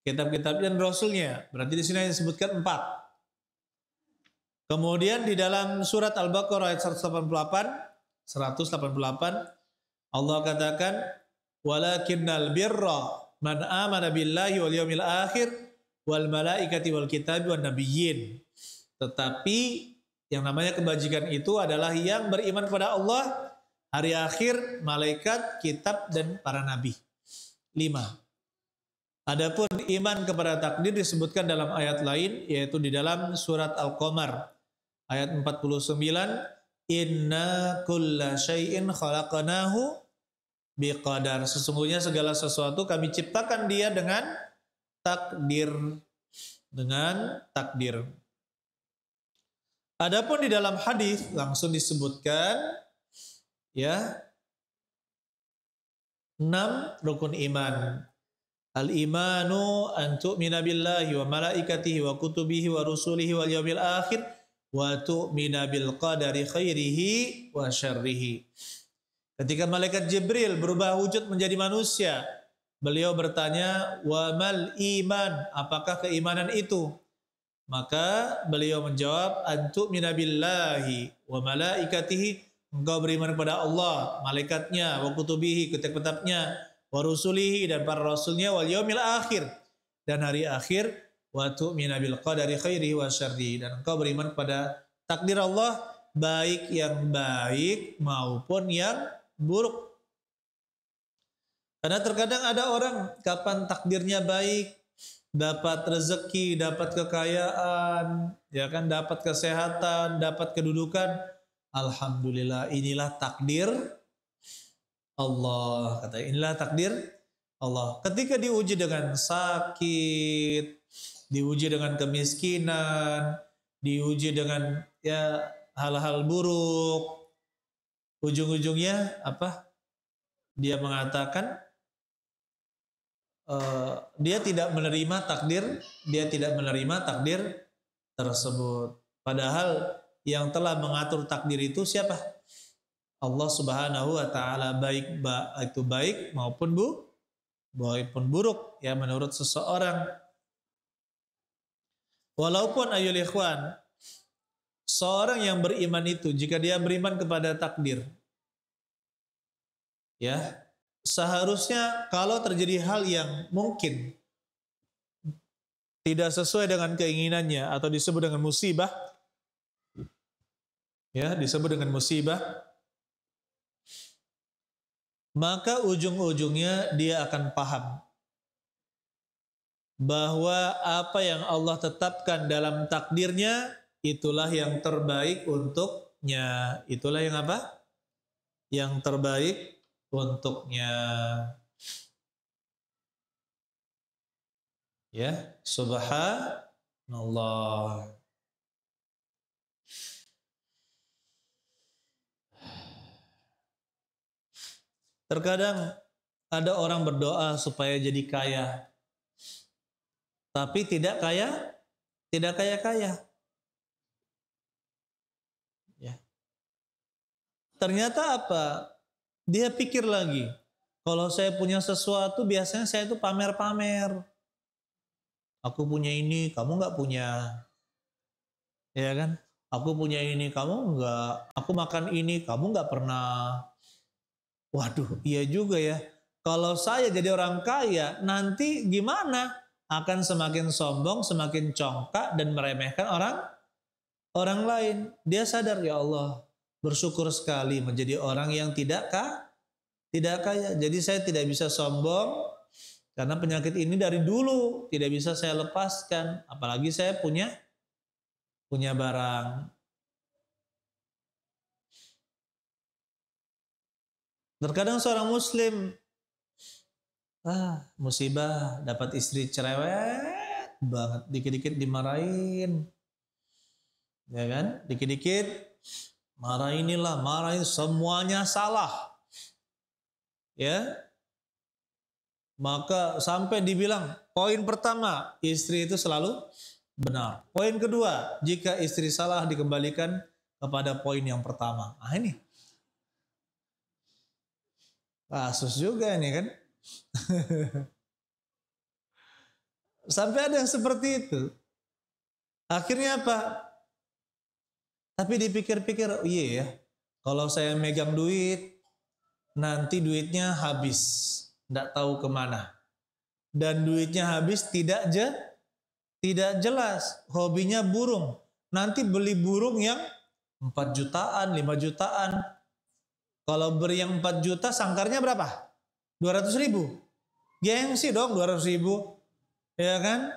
kitab-kitabnya dan rasulnya. Berarti di sini disebutkan 4. Kemudian di dalam surat Al-Baqarah ayat 188 Allah katakan walakinnal birra man amana billahi wal yawmil akhir wal malaikati wal kitabi wan nabiyyin. Tetapi yang namanya kebajikan itu adalah yang beriman kepada Allah, hari akhir, malaikat, kitab dan para nabi. 5. Adapun iman kepada takdir disebutkan dalam ayat lain, yaitu di dalam surat Al-Qamar ayat 49, inna kulla syai'in khalaqnahu biqadar. Sesungguhnya segala sesuatu kami ciptakan dia dengan takdir. Adapun di dalam hadis langsung disebutkan ya 6 rukun iman. Al-imanu an tu'mina billahi wa malaikatihi wa kutubihi wa rusulihi wal yaumil akhir wa tu'mina bil qadari khairihi wa syarrihi. Ketika malaikat Jibril berubah wujud menjadi manusia, beliau bertanya, wa mal iman, apakah keimanan itu? Maka beliau menjawab, antu minabillahi wa malaikatihi, engkau beriman kepada Allah, malaikatnya, wa kutubihi, kitab-kitabnya, wa rusulihi, dan para rasulnya, wal yaumil akhir, dan hari akhir, wa tu'mina bil qadari khairihi wa syarrihi, dan engkau beriman kepada takdir Allah, baik yang baik maupun yang buruk. Karena terkadang ada orang kapan takdirnya baik, dapat rezeki, dapat kekayaan, ya kan, dapat kesehatan, dapat kedudukan. Alhamdulillah, inilah takdir Allah. Kata inilah takdir Allah. Ketika diuji dengan sakit, diuji dengan kemiskinan, diuji dengan ya hal-hal buruk, ujung-ujungnya apa? Dia mengatakan dia tidak menerima takdir tersebut. Padahal yang telah mengatur takdir itu siapa? Allah Subhanahu wa taala, baik itu baik maupun buruk ya menurut seseorang. Walaupun ayul ikhwan, seorang yang beriman itu jika dia beriman kepada takdir, ya, seharusnya kalau terjadi hal yang mungkin tidak sesuai dengan keinginannya atau disebut dengan musibah, ya, disebut dengan musibah, maka ujung-ujungnya dia akan paham bahwa apa yang Allah tetapkan dalam takdirnya itulah yang terbaik untuknya. Itulah yang apa? Yang terbaik untuknya. Ya, subhanallah. Terkadang ada orang berdoa supaya jadi kaya, tapi tidak kaya, ya. Ternyata apa? Dia pikir lagi, kalau saya punya sesuatu biasanya saya itu pamer-pamer. Aku punya ini, kamu nggak punya, ya kan? Aku punya ini, kamu nggak. Aku makan ini, kamu nggak pernah. Waduh, iya juga ya. Kalau saya jadi orang kaya, nanti gimana? Akan semakin sombong, semakin congkak dan meremehkan orang lain. Dia sadar, ya Allah, bersyukur sekali menjadi orang yang tidak kaya. Jadi saya tidak bisa sombong karena penyakit ini dari dulu tidak bisa saya lepaskan. Apalagi saya punya barang. Terkadang seorang muslim musibah, dapat istri cerewet banget, dikit-dikit dimarahin, ya kan? Dikit-dikit marahin, semuanya salah, ya. Maka sampai dibilang poin pertama, istri itu selalu benar. Poin kedua, jika istri salah dikembalikan kepada poin yang pertama. Ini kasus juga ini kan. Sampai ada yang seperti itu. Akhirnya apa? Tapi dipikir-pikir, iya ya, kalau saya megang duit, nanti duitnya habis, tidak tahu kemana. Dan duitnya habis tidak jelas. Hobinya burung. Nanti beli burung yang 4 jutaan, 5 jutaan. Kalau beri yang 4 juta, sangkarnya berapa? 200.000. Gengsi dong 200.000. Ya kan?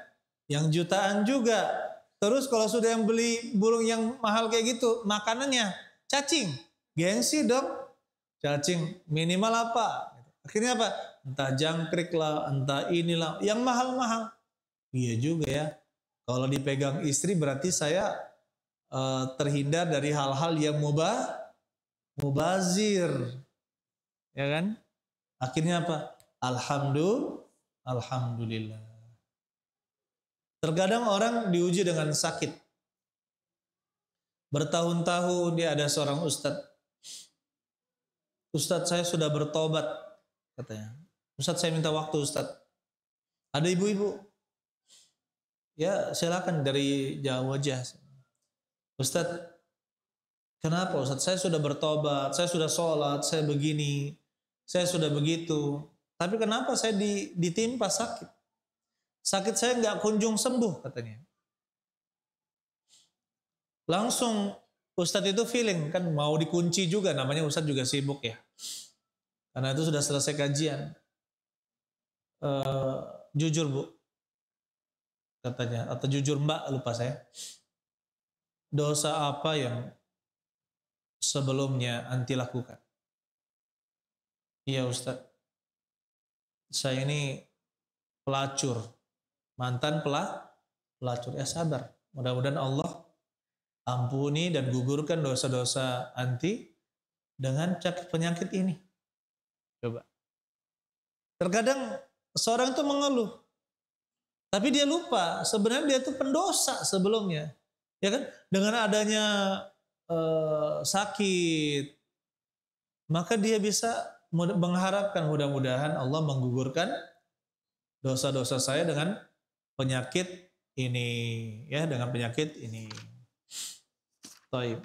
Yang jutaan juga. Terus kalau sudah yang beli burung yang mahal kayak gitu, makanannya cacing. Gengsi dong. Cacing minimal apa? Akhirnya apa? Entah jangkrik lah, entah inilah. Yang mahal-mahal. Iya juga ya. Kalau dipegang istri berarti saya terhindar dari hal-hal yang mubazir. Ya kan? Akhirnya apa? Alhamdulillah. Terkadang orang diuji dengan sakit. Bertahun-tahun dia ada seorang ustadz. Ustadz, saya sudah bertobat, katanya. Ustadz, saya minta waktu, Ustadz. Ada ibu-ibu. Ya, silakan dari Jawa aja. Ustadz, kenapa Ustadz? Saya sudah bertobat, saya sudah sholat, saya begini, saya sudah begitu. Tapi kenapa saya ditimpa sakit? Sakit saya nggak kunjung sembuh, katanya. Langsung Ustadz itu feeling, kan mau dikunci juga, namanya Ustadz juga sibuk ya. Karena itu sudah selesai kajian. Jujur Bu, katanya, atau jujur Mbak, lupa saya. Dosa apa yang sebelumnya anti lakukan? Iya Ustadz, saya ini pelacur, mantan pelacur. Ya sabar, mudah-mudahan Allah ampuni dan gugurkan dosa-dosa anti dengan penyakit ini. Coba. Terkadang seorang itu mengeluh, tapi dia lupa sebenarnya dia itu pendosa sebelumnya. Ya kan? Dengan adanya sakit, maka dia bisa mengharapkan mudah-mudahan Allah menggugurkan dosa-dosa saya dengan penyakit ini, ya, dengan penyakit ini. Baik.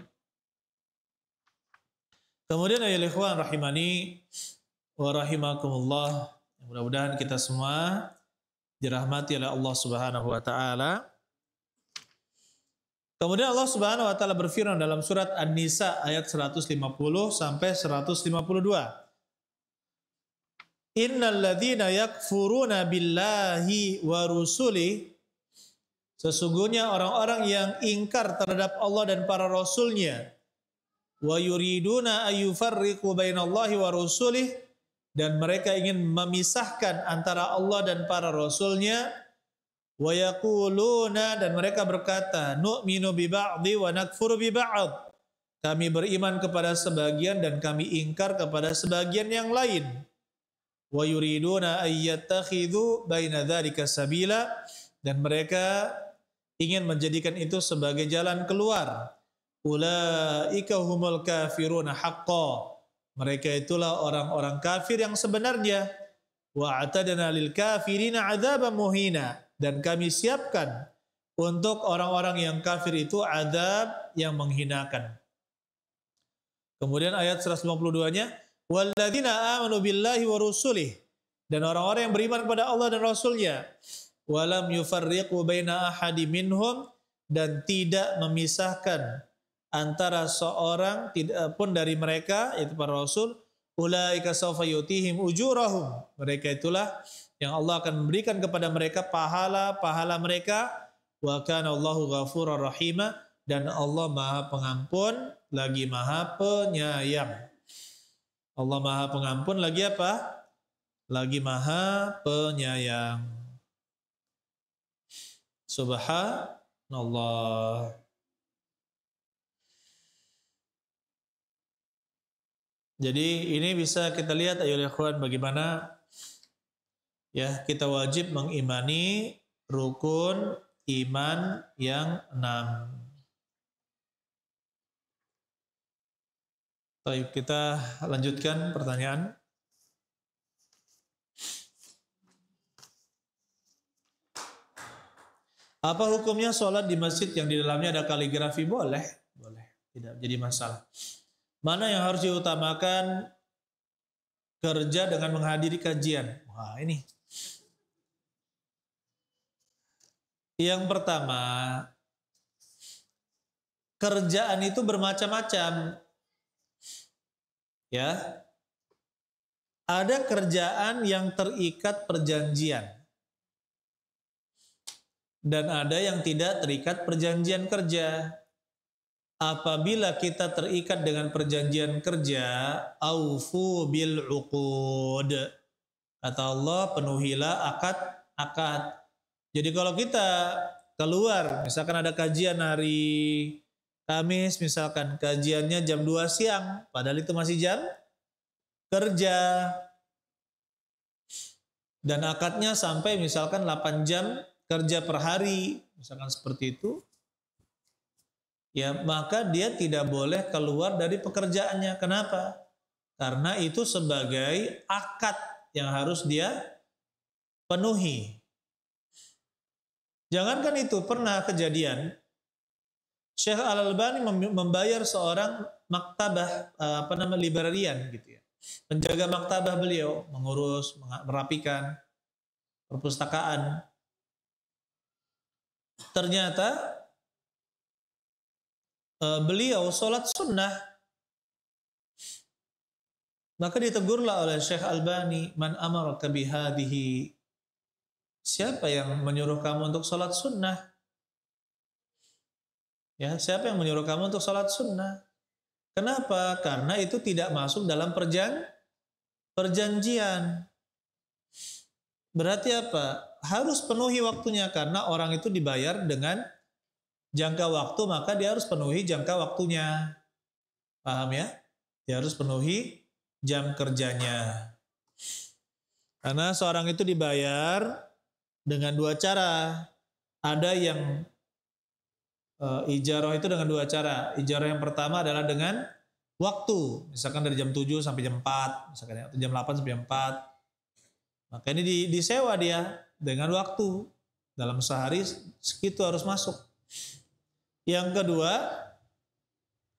Kemudian ayol ikhwan rahimani wa rahimakumullah, mudah-mudahan kita semua dirahmati oleh Allah Subhanahu wa taala. Kemudian Allah Subhanahu wa taala berfirman dalam surat An-Nisa ayat 150 sampai 152. Innal ladzina yakfuruna billahi wa rusulih, sesungguhnya orang-orang yang ingkar terhadap Allah dan para rasulnya, wa yuriduna ayyufarriqu bainallahi wa rusulih, dan mereka ingin memisahkan antara Allah dan para rasulnya, wa yaquluna, dan mereka berkata, nu'minu bi ba'dhi wa nakfuru bi ba'd, kami beriman kepada sebagian dan kami ingkar kepada sebagian yang lain. Wa yuriduna ayyattakhidhu baina dzalika sabila, dan mereka ingin menjadikan itu sebagai jalan keluar. Ulaika humul kafiruna haqqan, mereka itulah orang-orang kafir yang sebenarnya. Wa atadna lil kafirina adzaban muhina, dan kami siapkan untuk orang-orang yang kafir itu azab yang menghinakan. Kemudian ayat 152-nya, walladzina amanu billahi wa rusulih, dan orang-orang yang beriman kepada Allah dan Rasulnya, walam yufarriqu baina ahadi minhum, dan tidak memisahkan antara seorang tidak pun dari mereka, yaitu para rasul, ulaika sawfa yutihim ujurahum, mereka itulah yang Allah akan memberikan kepada mereka pahala-pahala mereka, wa kana Allahu ghafurur rahima, dan Allah Maha Pengampun lagi Maha Penyayang. Allah Maha Pengampun lagi apa? Lagi Maha Penyayang. Subhanallah. Jadi ini bisa kita lihat ayo ikhwan bagaimana ya kita wajib mengimani rukun iman yang 6. Baik, kita lanjutkan pertanyaan. Apa hukumnya sholat di masjid yang di dalamnya ada kaligrafi? Boleh, tidak jadi masalah. Mana yang harus diutamakan? Kerja dengan menghadiri kajian. Wah, ini. Yang pertama, kerjaan itu bermacam-macam. Ya. Ada kerjaan yang terikat perjanjian. Dan ada yang tidak terikat perjanjian kerja. Apabila kita terikat dengan perjanjian kerja, aufu bil uqud. Kata Allah, penuhilah akad-akad. Jadi kalau kita keluar, misalkan ada kajian hari Kamis, misalkan kajiannya jam 2 siang, padahal itu masih jam kerja. Dan akadnya sampai misalkan 8 jam kerja per hari, misalkan seperti itu. Ya, maka dia tidak boleh keluar dari pekerjaannya. Kenapa? Karena itu sebagai akad yang harus dia penuhi. Jangankan itu, pernah kejadian Syekh Al-Albani membayar seorang maktabah, librarian gitu ya, penjaga maktabah beliau, mengurus, merapikan perpustakaan. Ternyata beliau sholat sunnah. Maka ditegurlah oleh Syekh Albani, man amaraka bihadihi, siapa yang menyuruh kamu untuk sholat sunnah? Ya, siapa yang menyuruh kamu untuk sholat sunnah? Kenapa? Karena itu tidak masuk dalam perjanjian. Berarti apa? Harus penuhi waktunya, karena orang itu dibayar dengan jangka waktu, maka dia harus penuhi jangka waktunya. Paham ya? Dia harus penuhi jam kerjanya. Karena seorang itu dibayar dengan 2 cara. Ada yang ijarah itu dengan dua cara. Ijarah yang pertama adalah dengan waktu, misalkan dari jam 7 sampai jam 4, misalkan atau jam 8 sampai jam 4. Maka ini disewa dia dengan waktu. Dalam sehari segitu harus masuk. Yang kedua,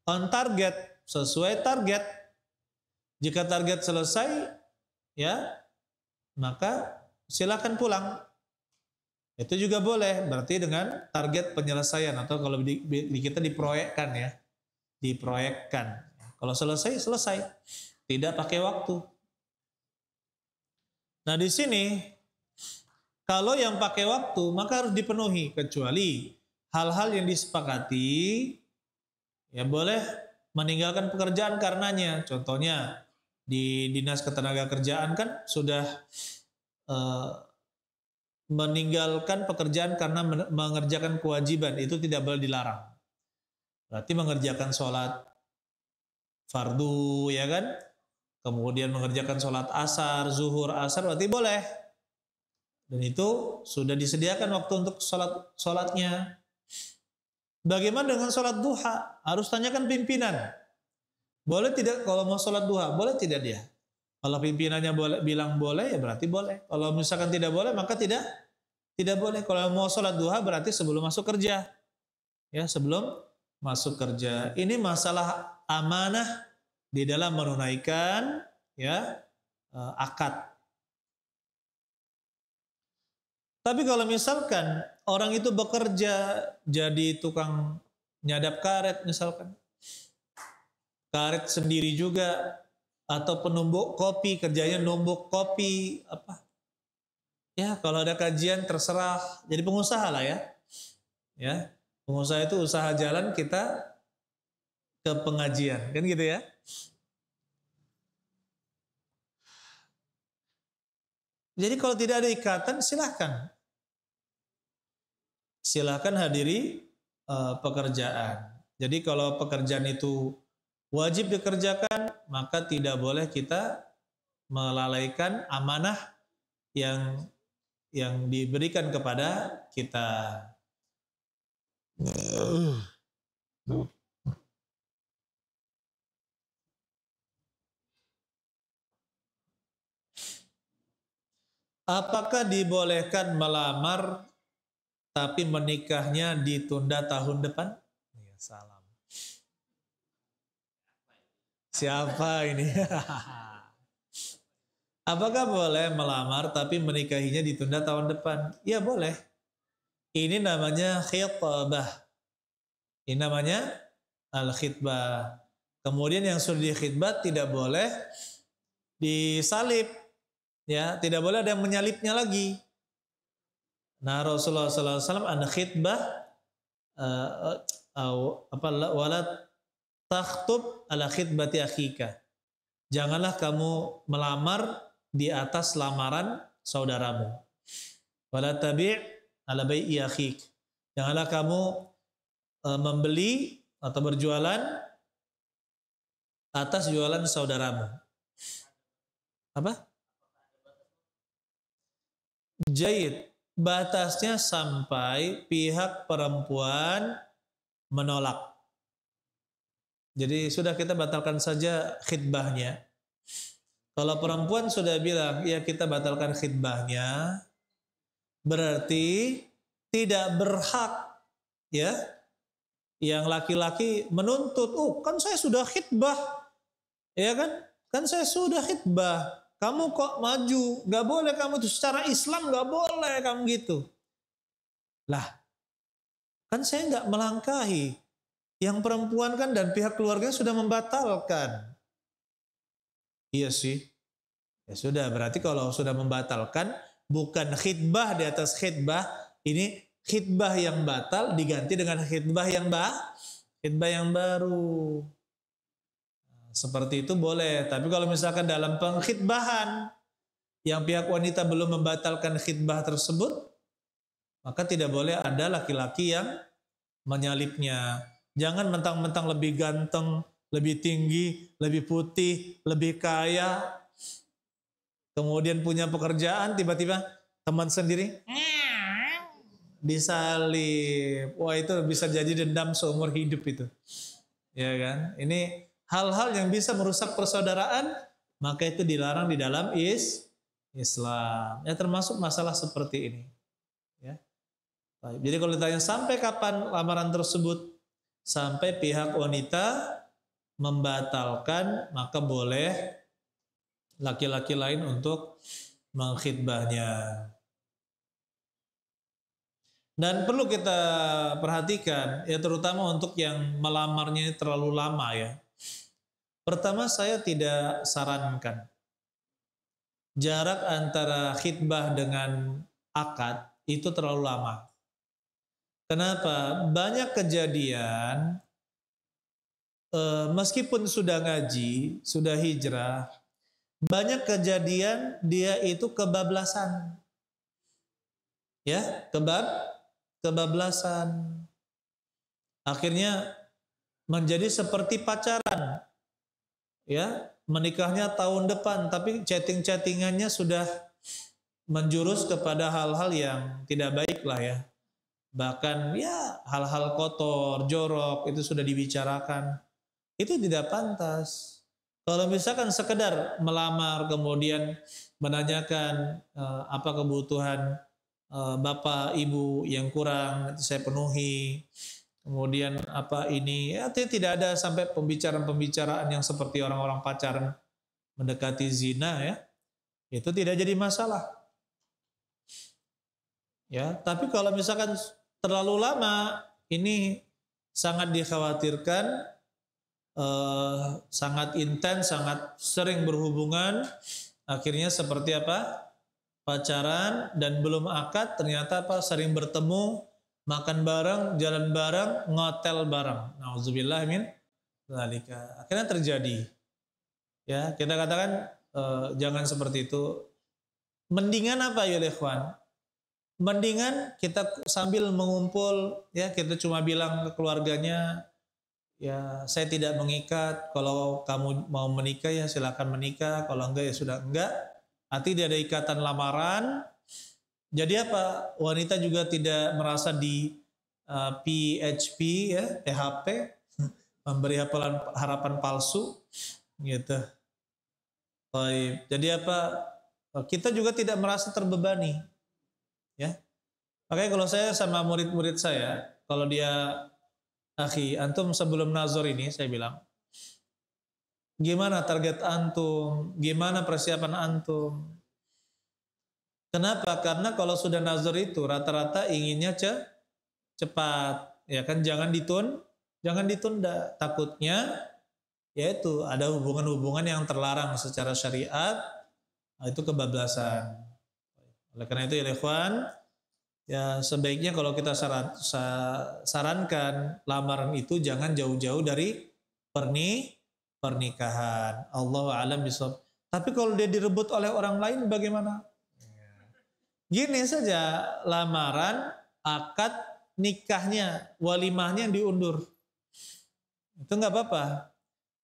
on target, sesuai target. Jika target selesai, ya, maka silakan pulang. Itu juga boleh, berarti dengan target penyelesaian atau kalau di kita diproyekkan ya. Diproyekkan. Kalau selesai, selesai. Tidak pakai waktu. Nah, di sini kalau yang pakai waktu maka harus dipenuhi, kecuali hal-hal yang disepakati ya boleh meninggalkan pekerjaan karenanya. Contohnya di Dinas Ketenagakerjaan kan sudah meninggalkan pekerjaan karena mengerjakan kewajiban, itu tidak boleh dilarang. Berarti mengerjakan sholat fardu ya kan, kemudian mengerjakan sholat asar, zuhur, asar berarti boleh. Dan itu sudah disediakan waktu untuk sholatnya. Bagaimana dengan sholat duha? Harus tanyakan pimpinan. Boleh tidak kalau mau sholat duha? Boleh tidak dia? Kalau pimpinannya bilang boleh, ya berarti boleh. Kalau misalkan tidak boleh, maka tidak boleh. Kalau mau sholat duha berarti sebelum masuk kerja. Ya, sebelum masuk kerja. Ini masalah amanah di dalam menunaikan ya akad. Tapi kalau misalkan orang itu bekerja jadi tukang nyadap karet misalkan, karet sendiri juga, atau penumbuk kopi, kerjanya numbuk kopi, apa? Ya, kalau ada kajian terserah, jadi pengusaha lah ya. Ya, pengusaha itu usaha jalan, kita ke pengajian, kan gitu ya. Jadi kalau tidak ada ikatan, silahkan hadiri pekerjaan. Jadi kalau pekerjaan itu wajib dikerjakan, maka tidak boleh kita melalaikan amanah yang diberikan kepada kita. Apakah dibolehkan melamar tapi menikahnya ditunda tahun depan? Ya, salam. Siapa ini? Apakah boleh melamar tapi menikahinya ditunda tahun depan? Ya boleh. Ini namanya khitbah. Ini namanya al-khitbah. Kemudian yang sudah dikhitbah tidak boleh disalib. Ya, tidak boleh ada yang menyalipnya lagi. Nah, Rasulullah SAW an khitbah wala takhtub ala khitbati akhika. Janganlah kamu melamar di atas lamaran saudaramu. Wala tabi' ala bai'i akhik. Janganlah kamu membeli atau berjualan atas jualan saudaramu. Apa? Jahit. Batasnya sampai pihak perempuan menolak. Jadi sudah kita batalkan saja khitbahnya. Kalau perempuan sudah bilang, ya kita batalkan khitbahnya, berarti tidak berhak ya yang laki-laki menuntut, kan saya sudah khitbah. Ya kan? Kan saya sudah khitbah. Kamu kok maju? Gak boleh kamu itu secara Islam, gak boleh kamu gitu. Lah, kan saya gak melangkahi. Yang perempuan kan dan pihak keluarga sudah membatalkan. Iya sih. Ya sudah, berarti kalau sudah membatalkan, bukan khitbah di atas khitbah, ini khitbah yang batal diganti dengan khitbah yang baru. Seperti itu boleh, tapi kalau misalkan dalam pengkhitbahan yang pihak wanita belum membatalkan khitbah tersebut, maka tidak boleh ada laki-laki yang menyalipnya. Jangan mentang-mentang lebih ganteng, lebih tinggi, lebih putih, lebih kaya, kemudian punya pekerjaan, tiba-tiba teman sendiri, disalib. Wah, itu bisa jadi dendam seumur hidup itu. Ya kan? Ini hal-hal yang bisa merusak persaudaraan, maka itu dilarang di dalam Islam. Ya, termasuk masalah seperti ini. Ya. Baik. Jadi kalau ditanya sampai kapan lamaran tersebut, sampai pihak wanita membatalkan, maka boleh laki-laki lain untuk mengkhitbahnya. Dan perlu kita perhatikan, ya terutama untuk yang melamarnya terlalu lama ya. Pertama, saya tidak sarankan jarak antara khitbah dengan akad itu terlalu lama. Kenapa? Banyak kejadian meskipun sudah ngaji, sudah hijrah, banyak kejadian dia itu kebablasan. Ya, kebablasan. Akhirnya menjadi seperti pacaran. Ya, menikahnya tahun depan tapi chatting-chattingannya sudah menjurus kepada hal-hal yang tidak baik lah ya. Bahkan ya hal-hal kotor, jorok itu sudah dibicarakan. Itu tidak pantas. Kalau misalkan sekedar melamar kemudian menanyakan apa kebutuhan bapak ibu yang kurang saya penuhi, kemudian apa ini, ya tidak ada sampai pembicaraan-pembicaraan yang seperti orang-orang pacaran mendekati zina ya, itu tidak jadi masalah. Ya, tapi kalau misalkan terlalu lama, ini sangat dikhawatirkan, sangat intens, sangat sering berhubungan, akhirnya seperti apa? Pacaran dan belum akad, ternyata apa? Sering bertemu, makan bareng, jalan bareng, ngotel bareng. Nauzubillah min dzalika. Akhirnya terjadi. Ya, kita katakan jangan seperti itu. Mendingan apa ya ikhwan? Mendingan kita sambil mengumpul, ya kita cuma bilang ke keluarganya, ya saya tidak mengikat, kalau kamu mau menikah ya silakan menikah, kalau enggak ya sudah enggak. Arti tidak ada ikatan lamaran. Jadi apa? Wanita juga tidak merasa di PHP ya, PHP, memberi harapan palsu gitu. Baik. Jadi apa? Kita juga tidak merasa terbebani. Ya. Makanya kalau saya sama murid-murid saya, kalau dia akhi, antum sebelum nazar ini saya bilang, gimana target antum? Gimana persiapan antum? Kenapa? Karena kalau sudah nazar itu rata-rata inginnya cepat, ya kan? Jangan ditunda. Takutnya yaitu ada hubungan-hubungan yang terlarang secara syariat, itu kebablasan. Oleh karena itu ya ikhwan, ya sebaiknya kalau kita sarankan lamaran itu jangan jauh-jauh dari pernikahan. Allahu a'lam bishawab. Tapi kalau dia direbut oleh orang lain bagaimana? Gini saja, lamaran, akad, nikahnya, walimahnya diundur. Itu nggak apa-apa.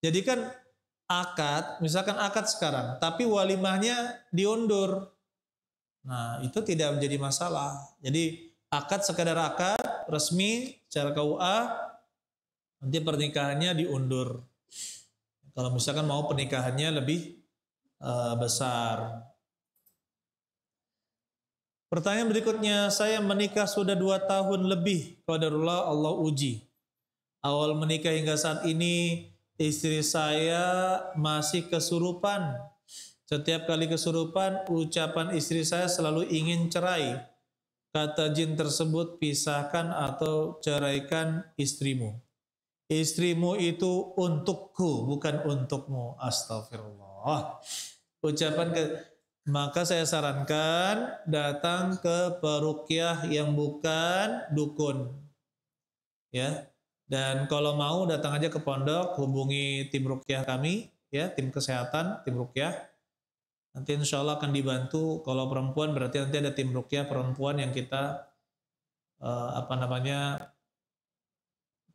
Jadi kan akad, misalkan akad sekarang, tapi walimahnya diundur. Nah, itu tidak menjadi masalah. Jadi akad sekadar akad, resmi, secara KUA, nanti pernikahannya diundur. Kalau misalkan mau pernikahannya lebih besar. Pertanyaan berikutnya, saya menikah sudah 2 tahun lebih, qadarullah Allah uji. Awal menikah hingga saat ini, istri saya masih kesurupan. Setiap kali kesurupan, ucapan istri saya selalu ingin cerai. Kata jin tersebut, pisahkan atau ceraikan istrimu. Istrimu itu untukku, bukan untukmu. Astagfirullah. Maka saya sarankan datang ke peruqyah yang bukan dukun. Ya. Dan kalau mau datang aja ke pondok, hubungi tim ruqyah kami, ya, tim kesehatan, tim ruqyah. Nanti insya Allah akan dibantu. Kalau perempuan berarti nanti ada tim ruqyah perempuan yang kita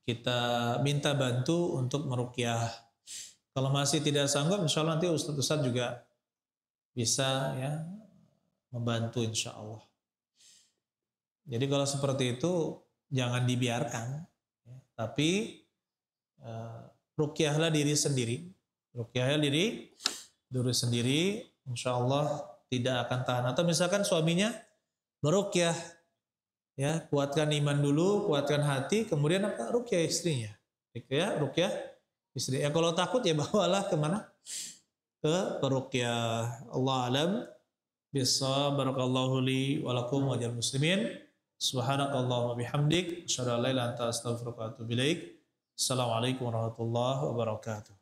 kita minta bantu untuk meruqyah. Kalau masih tidak sanggup, insya Allah nanti ustadz juga bisa ya membantu insya Allah. Jadi kalau seperti itu jangan dibiarkan, ya. Tapi ruqyahlah diri sendiri, insya Allah tidak akan tahan. Atau misalkan suaminya meruqyah, ya, kuatkan iman dulu, kuatkan hati, kemudian apa? Ruqyah istrinya, ruqyah istri. Ya kalau takut ya bawalah kemana? Ke peruqyah. Allah alam. Bisa barakallahu li wa lakum wa jal muslimin. Subhanakallahumma bihamdik asyhadu an la ilaha illa anta astaghfiruka wa atubu ilaik. Assalamualaikum warahmatullahi wabarakatuh.